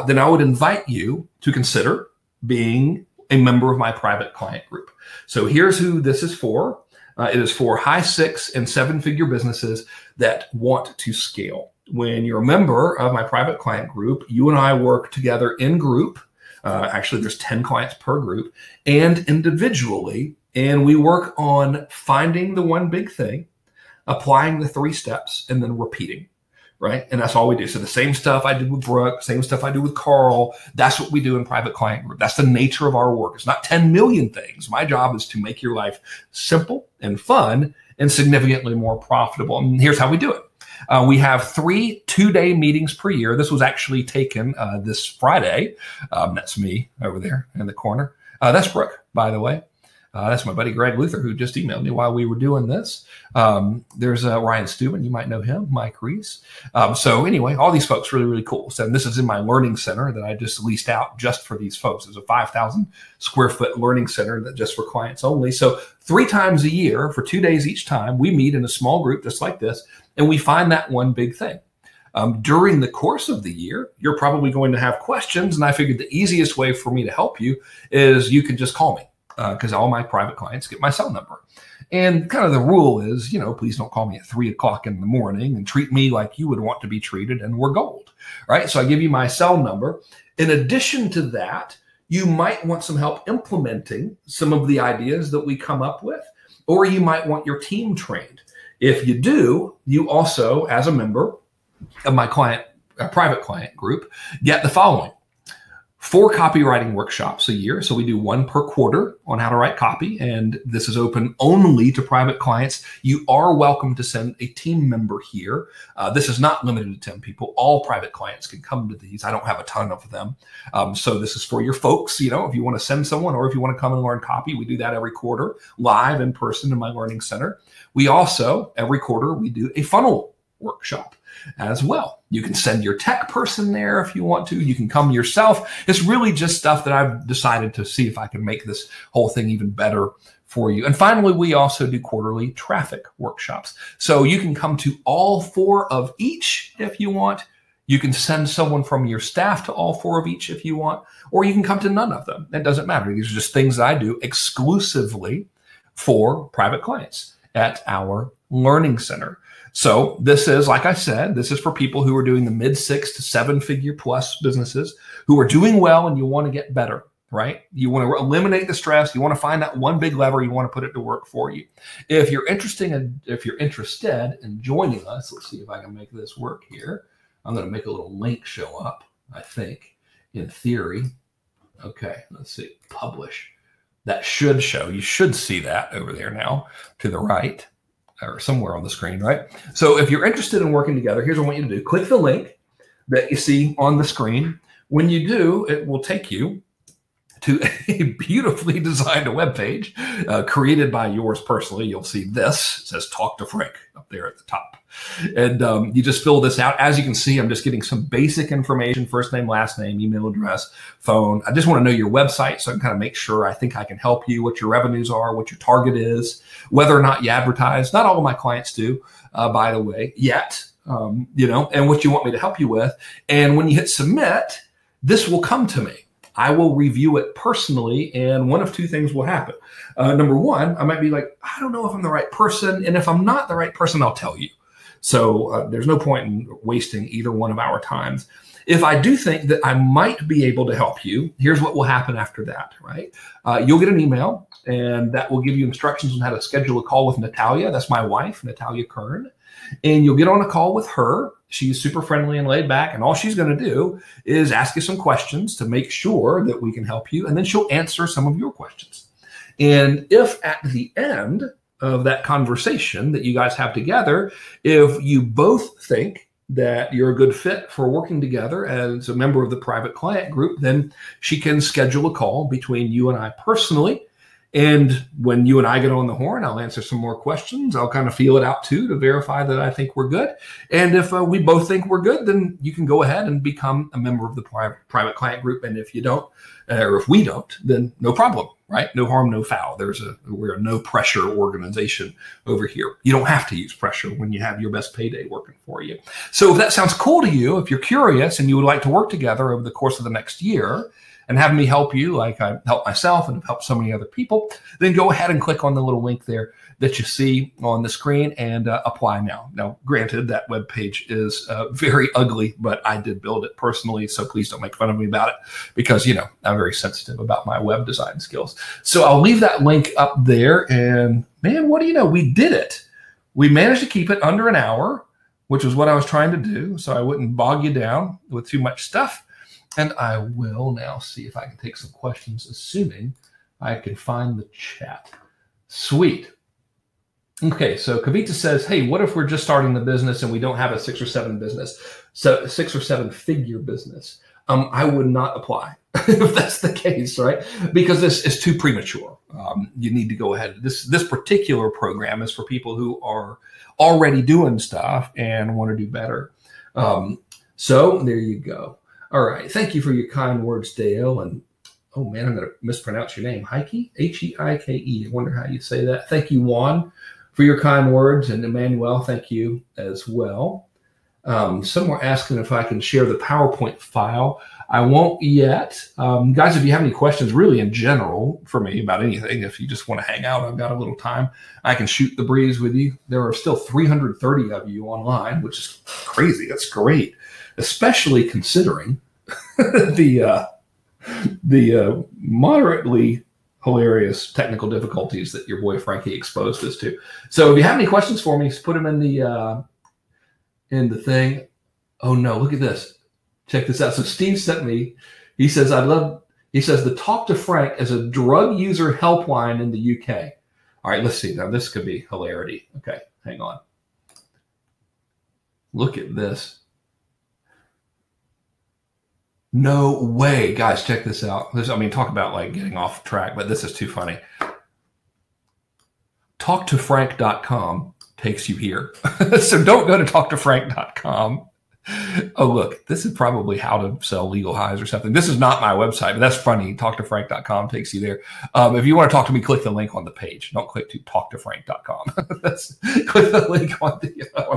then I would invite you to consider being a member of my private client group. So here's who this is for. It is for high 6- and 7-figure businesses that want to scale. When you're a member of my private client group, you and I work together in group. Actually, there's 10 clients per group and individually. And we work on finding the one big thing, applying the 3 steps, and then repeating, right? And that's all we do. So the same stuff I did with Brooke, same stuff I do with Carl, that's what we do in private client group. That's the nature of our work. It's not 10 million things. My job is to make your life simple and fun and significantly more profitable. And here's how we do it. We have 3 2-day meetings per year. This was actually taken this Friday. That's me over there in the corner. That's Brooke, by the way. That's my buddy Greg Luther, who just emailed me while we were doing this. There's Ryan Steuben. You might know him, Mike Reese. So anyway, all these folks really, really cool. So this is in my learning center that I just leased out just for these folks. It's a 5,000 square foot learning center that just for clients only. So 3 times a year for 2 days each time, we meet in a small group just like this, and we find that one big thing. During the course of the year, you're probably going to have questions. And I figured the easiest way for me to help you is you can just call me. Because all my private clients get my cell number. And kind of the rule is, please don't call me at 3 o'clock in the morning and treat me like you would want to be treated and we're gold, right? So I give you my cell number. In addition to that, you might want some help implementing some of the ideas that we come up with, or you might want your team trained. If you do, you also, as a member of my private client group, get the following. 4 copywriting workshops a year. So we do 1 per quarter on how to write copy. And this is open only to private clients. You are welcome to send a team member here. This is not limited to 10 people. All private clients can come to these. I don't have a ton of them. So this is for your folks, if you want to send someone or if you want to come and learn copy, we do that every quarter live in person in my learning center. We also, every quarter, we do a funnel workshop as well. You can send your tech person there if you want to. You can come yourself. It's really just stuff that I've decided to see if I can make this whole thing even better for you. And finally, we also do quarterly traffic workshops. So you can come to all 4 of each if you want. You can send someone from your staff to all 4 of each if you want, or you can come to none of them. It doesn't matter. These are just things that I do exclusively for private clients at our learning center. So this is, like I said, this is for people who are doing the mid 6 to 7-figure plus businesses who are doing well and you want to get better, right? You want to eliminate the stress. You want to find that one big lever. You want to put it to work for you. If you're interested in joining us, let's see if I can make this work here. I'm going to make a little link show up, I think, in theory. Okay, let's see, publish. That should show. You should see that over there now to the right. Or somewhere on the screen, right? So if you're interested in working together, here's what I want you to do. Click the link that you see on the screen. When you do, it will take you to a beautifully designed webpage created by yours personally. You'll see this. It says Talk to Frank up there at the top. And you just fill this out. As you can see, I'm just getting some basic information, first name, last name, email address, phone. I just want to know your website so I can kind of make sure I think I can help you, what your revenues are, what your target is, whether or not you advertise. Not all of my clients do, by the way, yet, and what you want me to help you with. And when you hit submit, this will come to me. I will review it personally, and one of 2 things will happen. Number 1, I might be like, I don't know if I'm the right person. And if I'm not the right person, I'll tell you. So there's no point in wasting either one of our times. If I do think that I might be able to help you, here's what will happen after that, right? You'll get an email, and that will give you instructions on how to schedule a call with Natalia. That's my wife, Natalia Kern. And you'll get on a call with her. She's super friendly and laid back. And all she's going to do is ask you some questions to make sure that we can help you. And then she'll answer some of your questions. And if at the end of that conversation that you guys have together, if you both think that you're a good fit for working together as a member of the private client group, then she can schedule a call between you and I personally. And when you and I get on the horn, I'll answer some more questions. I'll kind of feel it out too to verify that I think we're good. And if we both think we're good, then you can go ahead and become a member of the private client group. And if you don't, or if we don't, then no problem, right? No harm, no foul. We're a no pressure organization over here. You don't have to use pressure when you have your best payday working for you. So if that sounds cool to you, if you're curious and you would like to work together over the course of the next year, and have me help you like I help myself and have helped so many other people, then go ahead and click on the little link there that you see on the screen and apply now. Now, granted, that web page is very ugly, but I did build it personally, so please don't make fun of me about it because, you know, I'm very sensitive about my web design skills. So I'll leave that link up there, and man, what do you know? We did it. We managed to keep it under an hour, which was what I was trying to do, so I wouldn't bog you down with too much stuff. And I will now see if I can take some questions, assuming I can find the chat. Sweet. Okay, so Kavita says, hey, what if we're just starting the business and we don't have a 6 or 7 business, so 6 or 7 figure business? I would not apply if that's the case, right? Because this is too premature. You need to go ahead. This particular program is for people who are already doing stuff and want to do better. So there you go. All right. Thank you for your kind words, Dale. And oh man, I'm going to mispronounce your name. Heike? Heike. I wonder how you say that. Thank you, Juan, for your kind words. And Emmanuel, thank you as well. Some were asking if I can share the PowerPoint file. I won't yet. Guys, if you have any questions really in general for me about anything, if you just want to hang out, I've got a little time. I can shoot the breeze with you. There are still 330 of you online, which is crazy. That's great. Especially considering the moderately hilarious technical difficulties that your boy Frankie exposed us to. So if you have any questions for me, put them in the thing. Oh no, look at this. Check this out. So Steve sent me, he says, the Talk to Frank is a drug user helpline in the UK. All right, let's see. Now this could be hilarity. Okay, hang on. Look at this. No way. Guys, check this out. Talk about like getting off track, but this is too funny. TalkToFrank.com takes you here. So don't go to TalkToFrank.com. Oh, look, this is probably how to sell legal highs or something. This is not my website, but that's funny. TalkToFrank.com takes you there. If you want to talk to me, click the link on the page. Don't click to TalkToFrank.com. Click the link on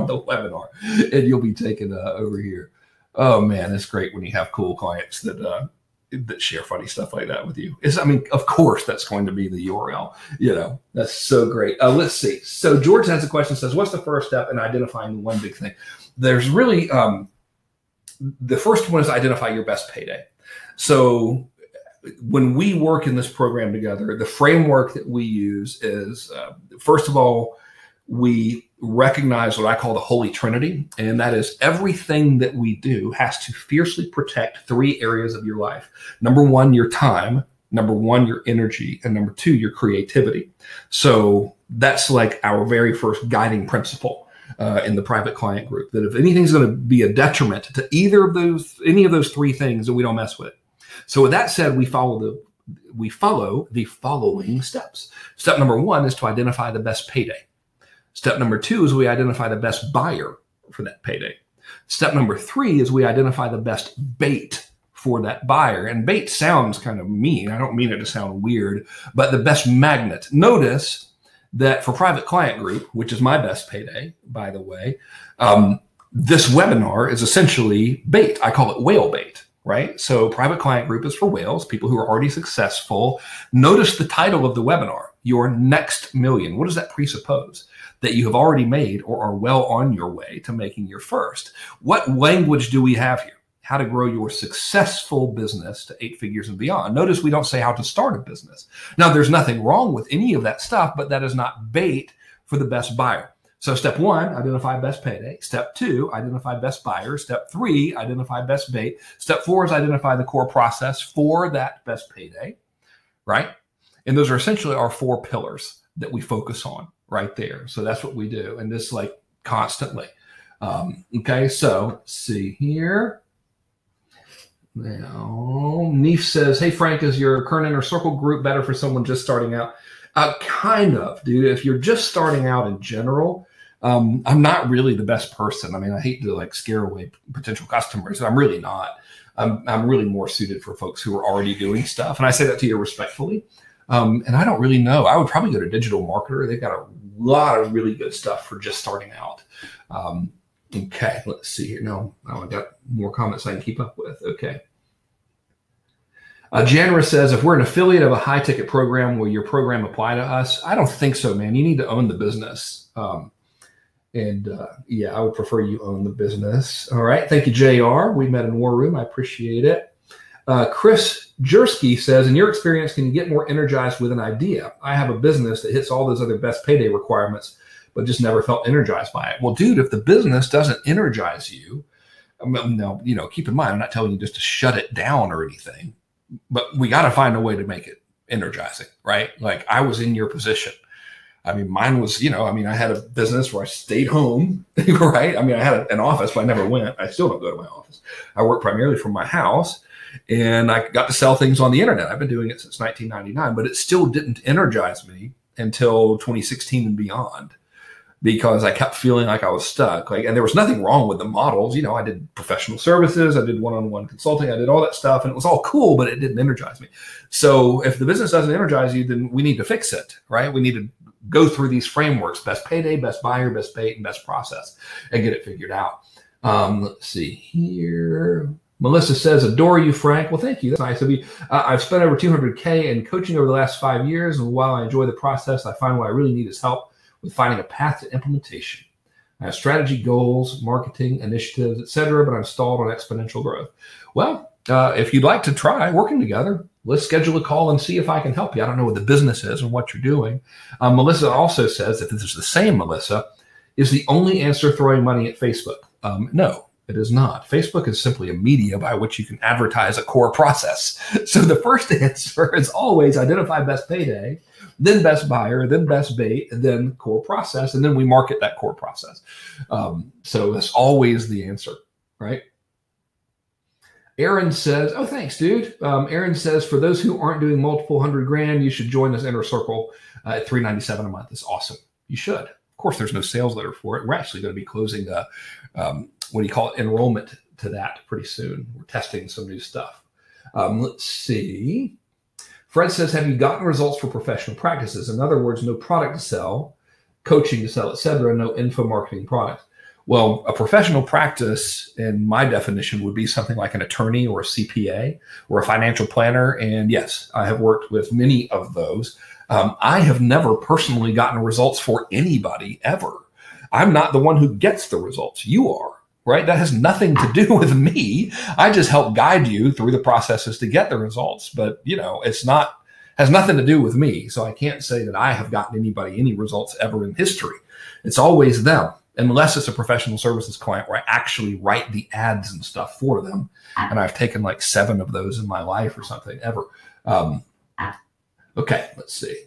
the webinar, and you'll be taken over here. Oh man, it's great when you have cool clients that share funny stuff like that with you. Of course, that's going to be the URL. You know, that's so great. Let's see. So George has a question. Says, "What's the first step in identifying one big thing?" There's really the first one is identify your best payday. So when we work in this program together, the framework that we use is first of all, we recognize what I call the Holy Trinity, and that is everything that we do has to fiercely protect 3 areas of your life. Number 1, your time. Number 1, your energy. And number 2, your creativity. So that's like our very first guiding principle in the private client group, that if anything's going to be a detriment to any of those 3 things, that we don't mess with it. So with that said, we follow the following steps. Step number 1 is to identify the best payday. Step number 2 is we identify the best buyer for that payday. Step number 3 is we identify the best bait for that buyer. And bait sounds kind of mean. I don't mean it to sound weird, but the best magnet. Notice that for private client group, which is my best payday, by the way, this webinar is essentially bait. I call it whale bait, right? So private client group is for whales, people who are already successful. Notice the title of the webinar, Your Next Million. What does that presuppose? That you have already made or are well on your way to making your first. What language do we have here? How to grow your successful business to 8 figures and beyond. Notice we don't say how to start a business. Now, there's nothing wrong with any of that stuff, but that is not bait for the best buyer. So step 1, identify best payday. Step 2, identify best buyer. Step 3, identify best bait. Step 4 is identify the core process for that best payday, right? And those are essentially our 4 pillars that we focus on. right there. So that's what we do. And this like constantly. Okay, so let's see here. Now, Neef says, hey, Frank, is your current inner circle group better for someone just starting out? Kind of, dude. If you're just starting out in general, I'm not really the best person. I mean, I hate to like scare away potential customers. I'm really not. I'm really more suited for folks who are already doing stuff. And I say that to you respectfully. And I don't really know. I would probably go to Digital Marketer. They've got a lot of really good stuff for just starting out. Okay, let's see here. No, I've got more comments I can keep up with. Okay. Janra says, if we're an affiliate of a high ticket program, will your program apply to us? I don't think so, man. You need to own the business. Yeah, I would prefer you own the business. All right. Thank you, JR. We met in War Room. I appreciate it. Chris Jersky says, in your experience, can you get more energized with an idea? I have a business that hits all those other best payday requirements, but just never felt energized by it. Well, dude, if the business doesn't energize you, no, keep in mind, I'm not telling you just to shut it down or anything, but we got to find a way to make it energizing, right? Like I was in your position. I mean, mine was, I had a business where I stayed home, right? I mean, I had an office, but I never went. I still don't go to my office. I work primarily from my house, and I got to sell things on the internet. I've been doing it since 1999, but it still didn't energize me until 2016 and beyond, because I kept feeling like I was stuck. And there was nothing wrong with the models. I did professional services, I did one-on-one consulting, I did all that stuff, and it was all cool, but it didn't energize me. So if the business doesn't energize you, then we need to fix it, right? We need to go through these frameworks: best payday, best buyer, best bait, and best process, and get it figured out. Let's see here. Melissa says, adore you, Frank. Well, thank you. That's nice of you. I've spent over $200K in coaching over the last 5 years, and while I enjoy the process, I find what I really need is help with finding a path to implementation. I have strategy, goals, marketing, initiatives, etc., but I'm stalled on exponential growth. Well, if you'd like to try working together, let's schedule a call and see if I can help you. I don't know what the business is and what you're doing. Melissa also says, if this is the same Melissa, is the only answer throwing money at Facebook? No, it is not. Facebook is simply a media by which you can advertise a core process. So the first answer is always identify best payday, then best buyer, then best bait, and then core process, and then we market that core process. So that's always the answer, right? Aaron says, oh, thanks, dude. Aaron says, for those who aren't doing multiple $100,000, you should join this inner circle at $397 a month. It's awesome. You should. Of course, there's no sales letter for it. We're actually going to be closing enrollment to that pretty soon. We're testing some new stuff. Let's see. Fred says, have you gotten results for professional practices? In other words, no product to sell, coaching to sell, etc., no info marketing products. Well, a professional practice, in my definition, would be something like an attorney or a CPA or a financial planner. And yes, I have worked with many of those. I have never personally gotten results for anybody ever. I'm not the one who gets the results. You are, right? That has nothing to do with me. I just help guide you through the processes to get the results. But, has nothing to do with me. So I can't say that I have gotten anybody any results ever in history. It's always them. Unless it's a professional services client where I actually write the ads and stuff for them. And I've taken like 7 of those in my life or something ever. Okay, let's see.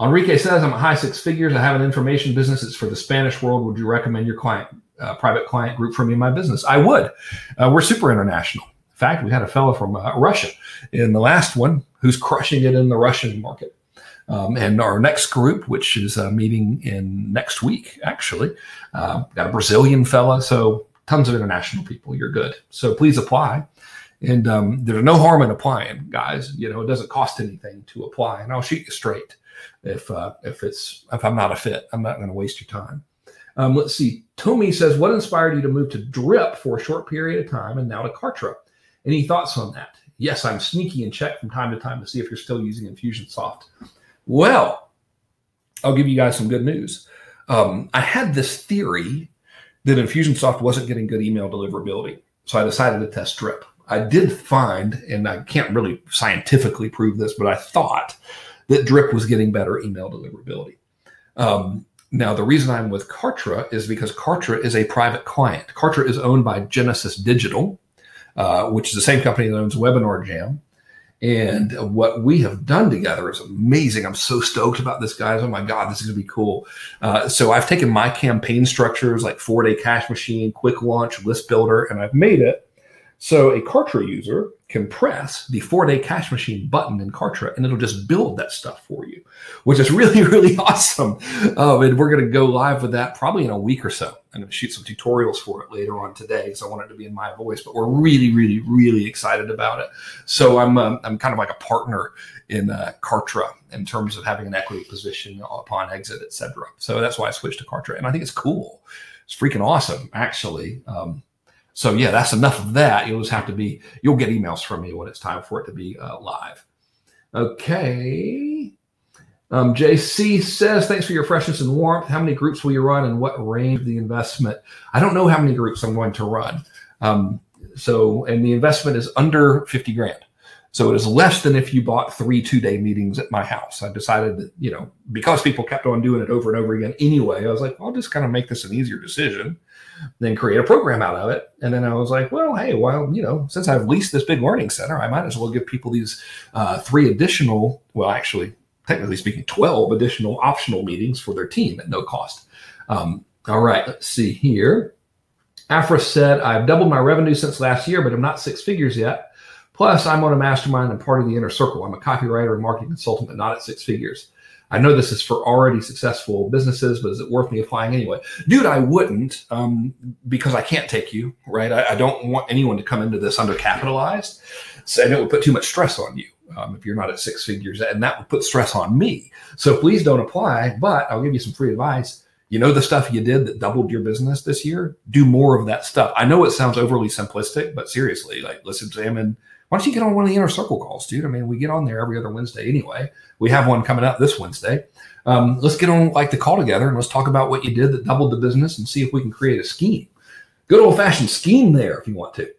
Enrique says, I'm at high 6 figures. I have an information business. It's for the Spanish world. Would you recommend your private client group for me in my business? I would. We're super international. In fact, we had a fellow from Russia in the last one who's crushing it in the Russian market. And our next group, which is meeting in next week, actually, got a Brazilian fella. So tons of international people. You're good. So please apply. And there's no harm in applying, guys. It doesn't cost anything to apply. And I'll shoot you straight. If I'm not a fit, I'm not going to waste your time. Let's see. Tommy says, what inspired you to move to Drip for a short period of time and now to Kartra? Any thoughts on that? Yes, I'm sneaky and check from time to time to see if you're still using Infusionsoft. Well, I'll give you guys some good news. I had this theory that Infusionsoft wasn't getting good email deliverability. So I decided to test Drip. I did find, and I can't really scientifically prove this, but I thought that Drip was getting better email deliverability. Now, the reason I'm with Kartra is because Kartra is a private client. Kartra is owned by Genesis Digital, which is the same company that owns Webinar Jam. And what we have done together is amazing. I'm so stoked about this, guys. Oh my God, this is going to be cool. So I've taken my campaign structures like 4-day cash machine, quick launch, list builder, and I've made it so a Kartra user can press the 4-day cash machine button in Kartra and it'll just build that stuff for you, which is really, really awesome. And we're going to go live with that probably in a week or so. I'm going to shoot some tutorials for it later on today because I want it to be in my voice, but we're really, really, really excited about it. So I'm kind of like a partner in Kartra in terms of having an equity position upon exit, et cetera. So that's why I switched to Kartra. And I think it's cool. It's freaking awesome, actually. So yeah, that's enough of that. You'll just have to be, you'll get emails from me when it's time for it to be live. Okay. JC says, thanks for your freshness and warmth. How many groups will you run and what range of the investment? I don't know how many groups I'm going to run. And the investment is under 50 grand. So it is less than if you bought 3 2-day meetings at my house. I decided that, because people kept on doing it over and over again anyway, I was like, I'll just kind of make this an easier decision, then create a program out of it. And then I was like, well, hey, since I've leased this big learning center, I might as well give people these 3 additional, well, actually, technically speaking, 12 additional optional meetings for their team at no cost. All right, let's see here. Afra said, I've doubled my revenue since last year, but I'm not 6 figures yet. Plus, I'm on a mastermind and part of the inner circle. I'm a copywriter and marketing consultant, but not at 6 figures. I know this is for already successful businesses, but is it worth me applying anyway? Dude, I wouldn't because I can't take you, right? I don't want anyone to come into this undercapitalized. So, and it would put too much stress on you if you're not at 6 figures, and that would put stress on me. So please don't apply, but I'll give you some free advice. The stuff you did that doubled your business this year, do more of that stuff. I know it sounds overly simplistic, but seriously, let's examine. Why don't you get on one of the inner circle calls, dude? I mean, we get on there every other Wednesday anyway. We have one coming up this Wednesday. Let's get on the call together and let's talk about what you did that doubled the business and see if we can create a scheme. Good old fashioned scheme there if you want to.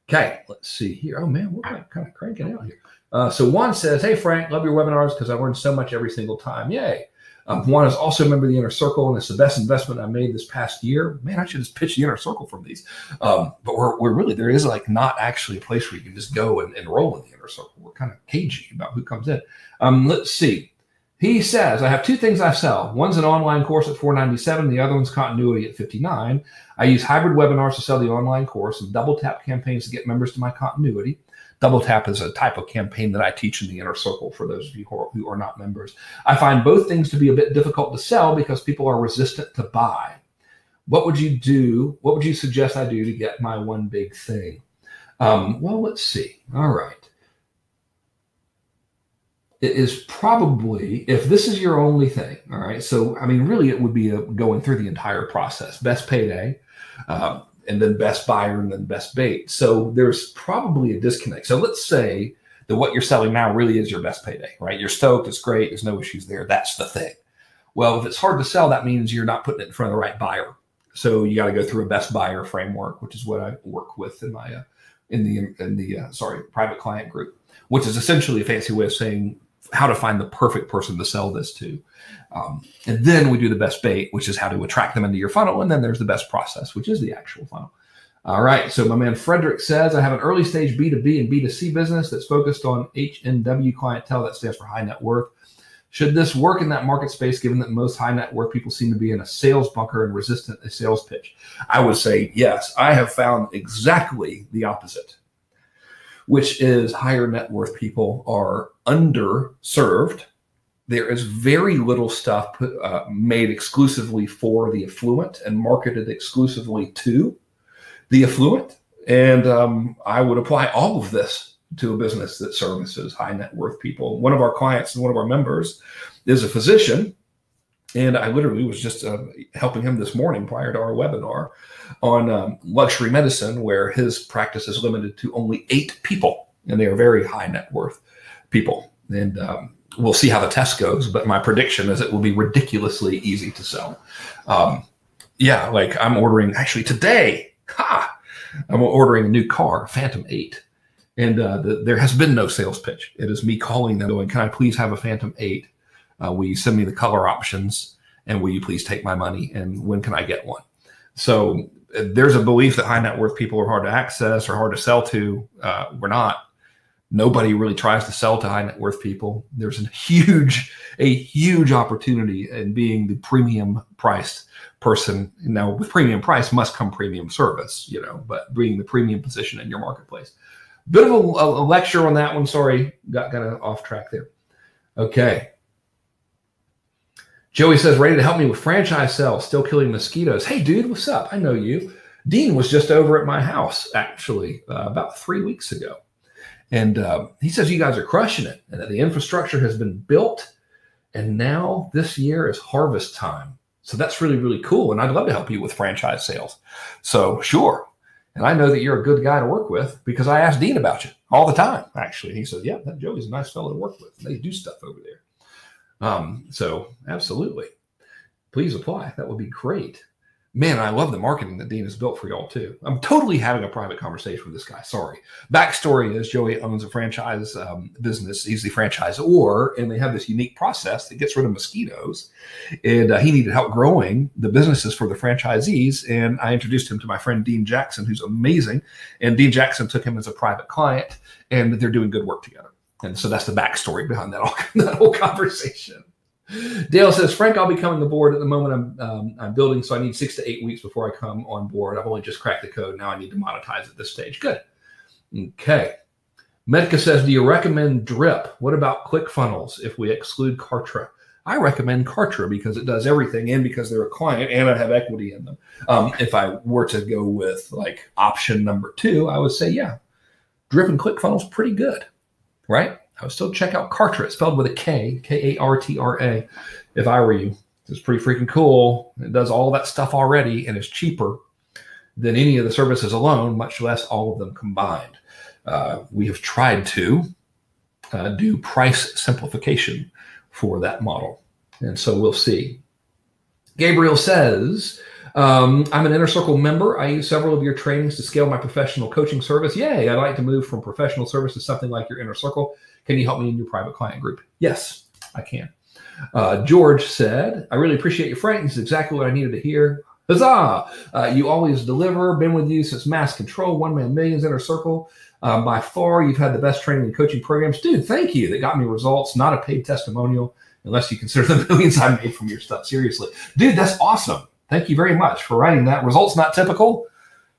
Okay, let's see here. Oh man, we're kind of cranking out here. So Juan says, hey Frank, love your webinars because I learned so much every single time. Yay. Juan is also a member of the Inner Circle, and it's the best investment I made this past year. Man, I should just pitch the Inner Circle from these. But we're really, there is not actually a place where you can just go and enroll in the Inner Circle. We're kind of cagey about who comes in. Let's see. He says, I have 2 things I sell. One's an online course at $497. The other one's continuity at $59. I use hybrid webinars to sell the online course and double tap campaigns to get members to my continuity. Double tap is a type of campaign that I teach in the Inner Circle for those of you who are not members. I find both things to be a bit difficult to sell because people are resistant to buy. What would you do? What would you suggest I do to get my one big thing? Well, let's see. All right. It is probably, if this is your only thing, all right. So, I mean, really it would be going through the entire process, best payday, and then best buyer, and then best bait. So there's probably a disconnect. So let's say that what you're selling now really is your best payday, right? You're stoked, it's great, there's no issues there. That's the thing. Well, if it's hard to sell, that means you're not putting it in front of the right buyer. So you got to go through a best buyer framework, which is what I work with in my private client group, which is essentially a fancy way of saying how to find the perfect person to sell this to. And then we do the best bait, which is how to attract them into your funnel. And then there's the best process, which is the actual funnel. All right. So my man Frederick says, I have an early stage B2B and B2C business that's focused on HNW clientele. That stands for high net worth. Should this work in that market space, given that most high net worth people seem to be in a sales bunker and resistant to sales pitch? I would say yes. I have found exactly the opposite, which is higher net worth people are underserved. There is very little stuff made exclusively for the affluent and marketed exclusively to the affluent. And I would apply all of this to a business that services high net worth people. One of our clients and one of our members is a physician. And I literally was just helping him this morning prior to our webinar on luxury medicine, where his practice is limited to only 8 people. And they are very high net worth people. And we'll see how the test goes. But my prediction is it will be ridiculously easy to sell. Yeah, like I'm ordering, actually today, I'm ordering a new car, Phantom 8. And there has been no sales pitch. It is me calling them going, can I please have a Phantom 8? Will you send me the color options? And will you please take my money? And when can I get one? So there's a belief that high net worth people are hard to access or hard to sell to. We're not. Nobody really tries to sell to high net worth people. There's a huge opportunity in being the premium priced person. Now, with premium price must come premium service, but being the premium position in your marketplace. Bit of a lecture on that one. Sorry, got kind of off track there. Okay. Joey says, ready to help me with franchise sales, still killing mosquitoes. Hey, dude, what's up? I know you. Dean was just over at my house, actually, about 3 weeks ago. And he says you guys are crushing it and that the infrastructure has been built. And now this year is harvest time. So that's really, really cool. And I'd love to help you with franchise sales. So sure. And I know that you're a good guy to work with because I ask Dean about you all the time, actually. He says, yeah, that Joey's a nice fellow to work with. They do stuff over there. So absolutely. Please apply. That would be great. Man, I love the marketing that Dean has built for y'all too. I'm totally having a private conversation with this guy. Sorry. Backstory is Joey owns a franchise business. He's the franchisor, and they have this unique process that gets rid of mosquitoes. And he needed help growing the businesses for the franchisees. And I introduced him to my friend Dean Jackson, who's amazing. And Dean Jackson took him as a private client, and they're doing good work together. And so that's the backstory behind that whole conversation. Dale says, Frank, I'll be coming aboard at the moment I'm building, so I need 6 to 8 weeks before I come on board. I've only just cracked the code. Now I need to monetize at this stage. Good. Okay. Medica says, do you recommend Drip? What about ClickFunnels if we exclude Kartra? I recommend Kartra because it does everything and because they're a client and I have equity in them. If I were to go with like option number 2, I would say, yeah, Drip and ClickFunnels pretty good, right? I would still check out Kartra. It's spelled with a K, K-A-R-T-R-A. If I were you, it's pretty freaking cool. It does all that stuff already and is cheaper than any of the services alone, much less all of them combined. We have tried to do price simplification for that model. And so we'll see. Gabriel says, I'm an Inner Circle member. I use several of your trainings to scale my professional coaching service. Yay, I'd like to move from professional service to something like your Inner Circle. Can you help me in your private client group? Yes, I can. George said, I really appreciate you, Frank. This is exactly what I needed to hear. Huzzah! You always deliver. Been with you since Mass Control, One Man Millions, Inner Circle. By far, you've had the best training and coaching programs. Dude, thank you. That got me results. Not a paid testimonial, unless you consider the millions I made from your stuff. Seriously. Dude, that's awesome. Thank you very much for writing that. Results not typical.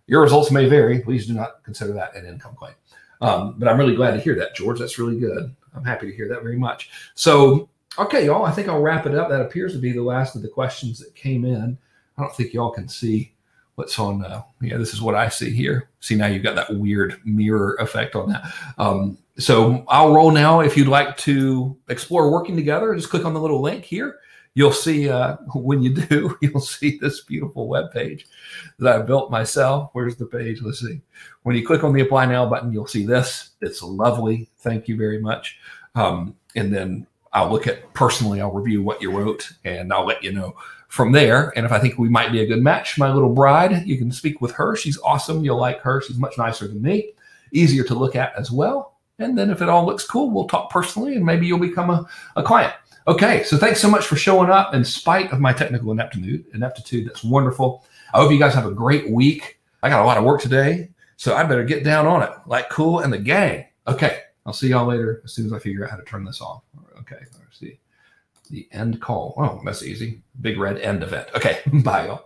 Your results may vary. Please do not consider that an income claim. But I'm really glad to hear that, George. That's really good. I'm happy to hear that very much. So, okay, y'all, I think I'll wrap it up. That appears to be the last of the questions that came in. I don't think y'all can see what's on. Yeah, this is what I see here. See, now you've got that weird mirror effect on that. So I'll roll now. If you'd like to explore working together, just click on the little link here. You'll see, when you do, you'll see this beautiful web page that I built myself. Where's the page? Let's see. When you click on the Apply Now button, you'll see this. It's lovely. Thank you very much. And then I'll look at, personally, I'll review what you wrote, and I'll let you know from there. And if I think we might be a good match, my little bride, you can speak with her. She's awesome. You'll like her. She's much nicer than me. Easier to look at as well. And then if it all looks cool, we'll talk personally, and maybe you'll become a client. Okay, so thanks so much for showing up in spite of my technical ineptitude. That's wonderful. I hope you guys have a great week. I got a lot of work today, so I better get down on it like Cool and the gang. Okay, I'll see y'all later as soon as I figure out how to turn this off. Okay, let's see. The end call. Oh, that's easy. Big red end event. Okay, bye, y'all.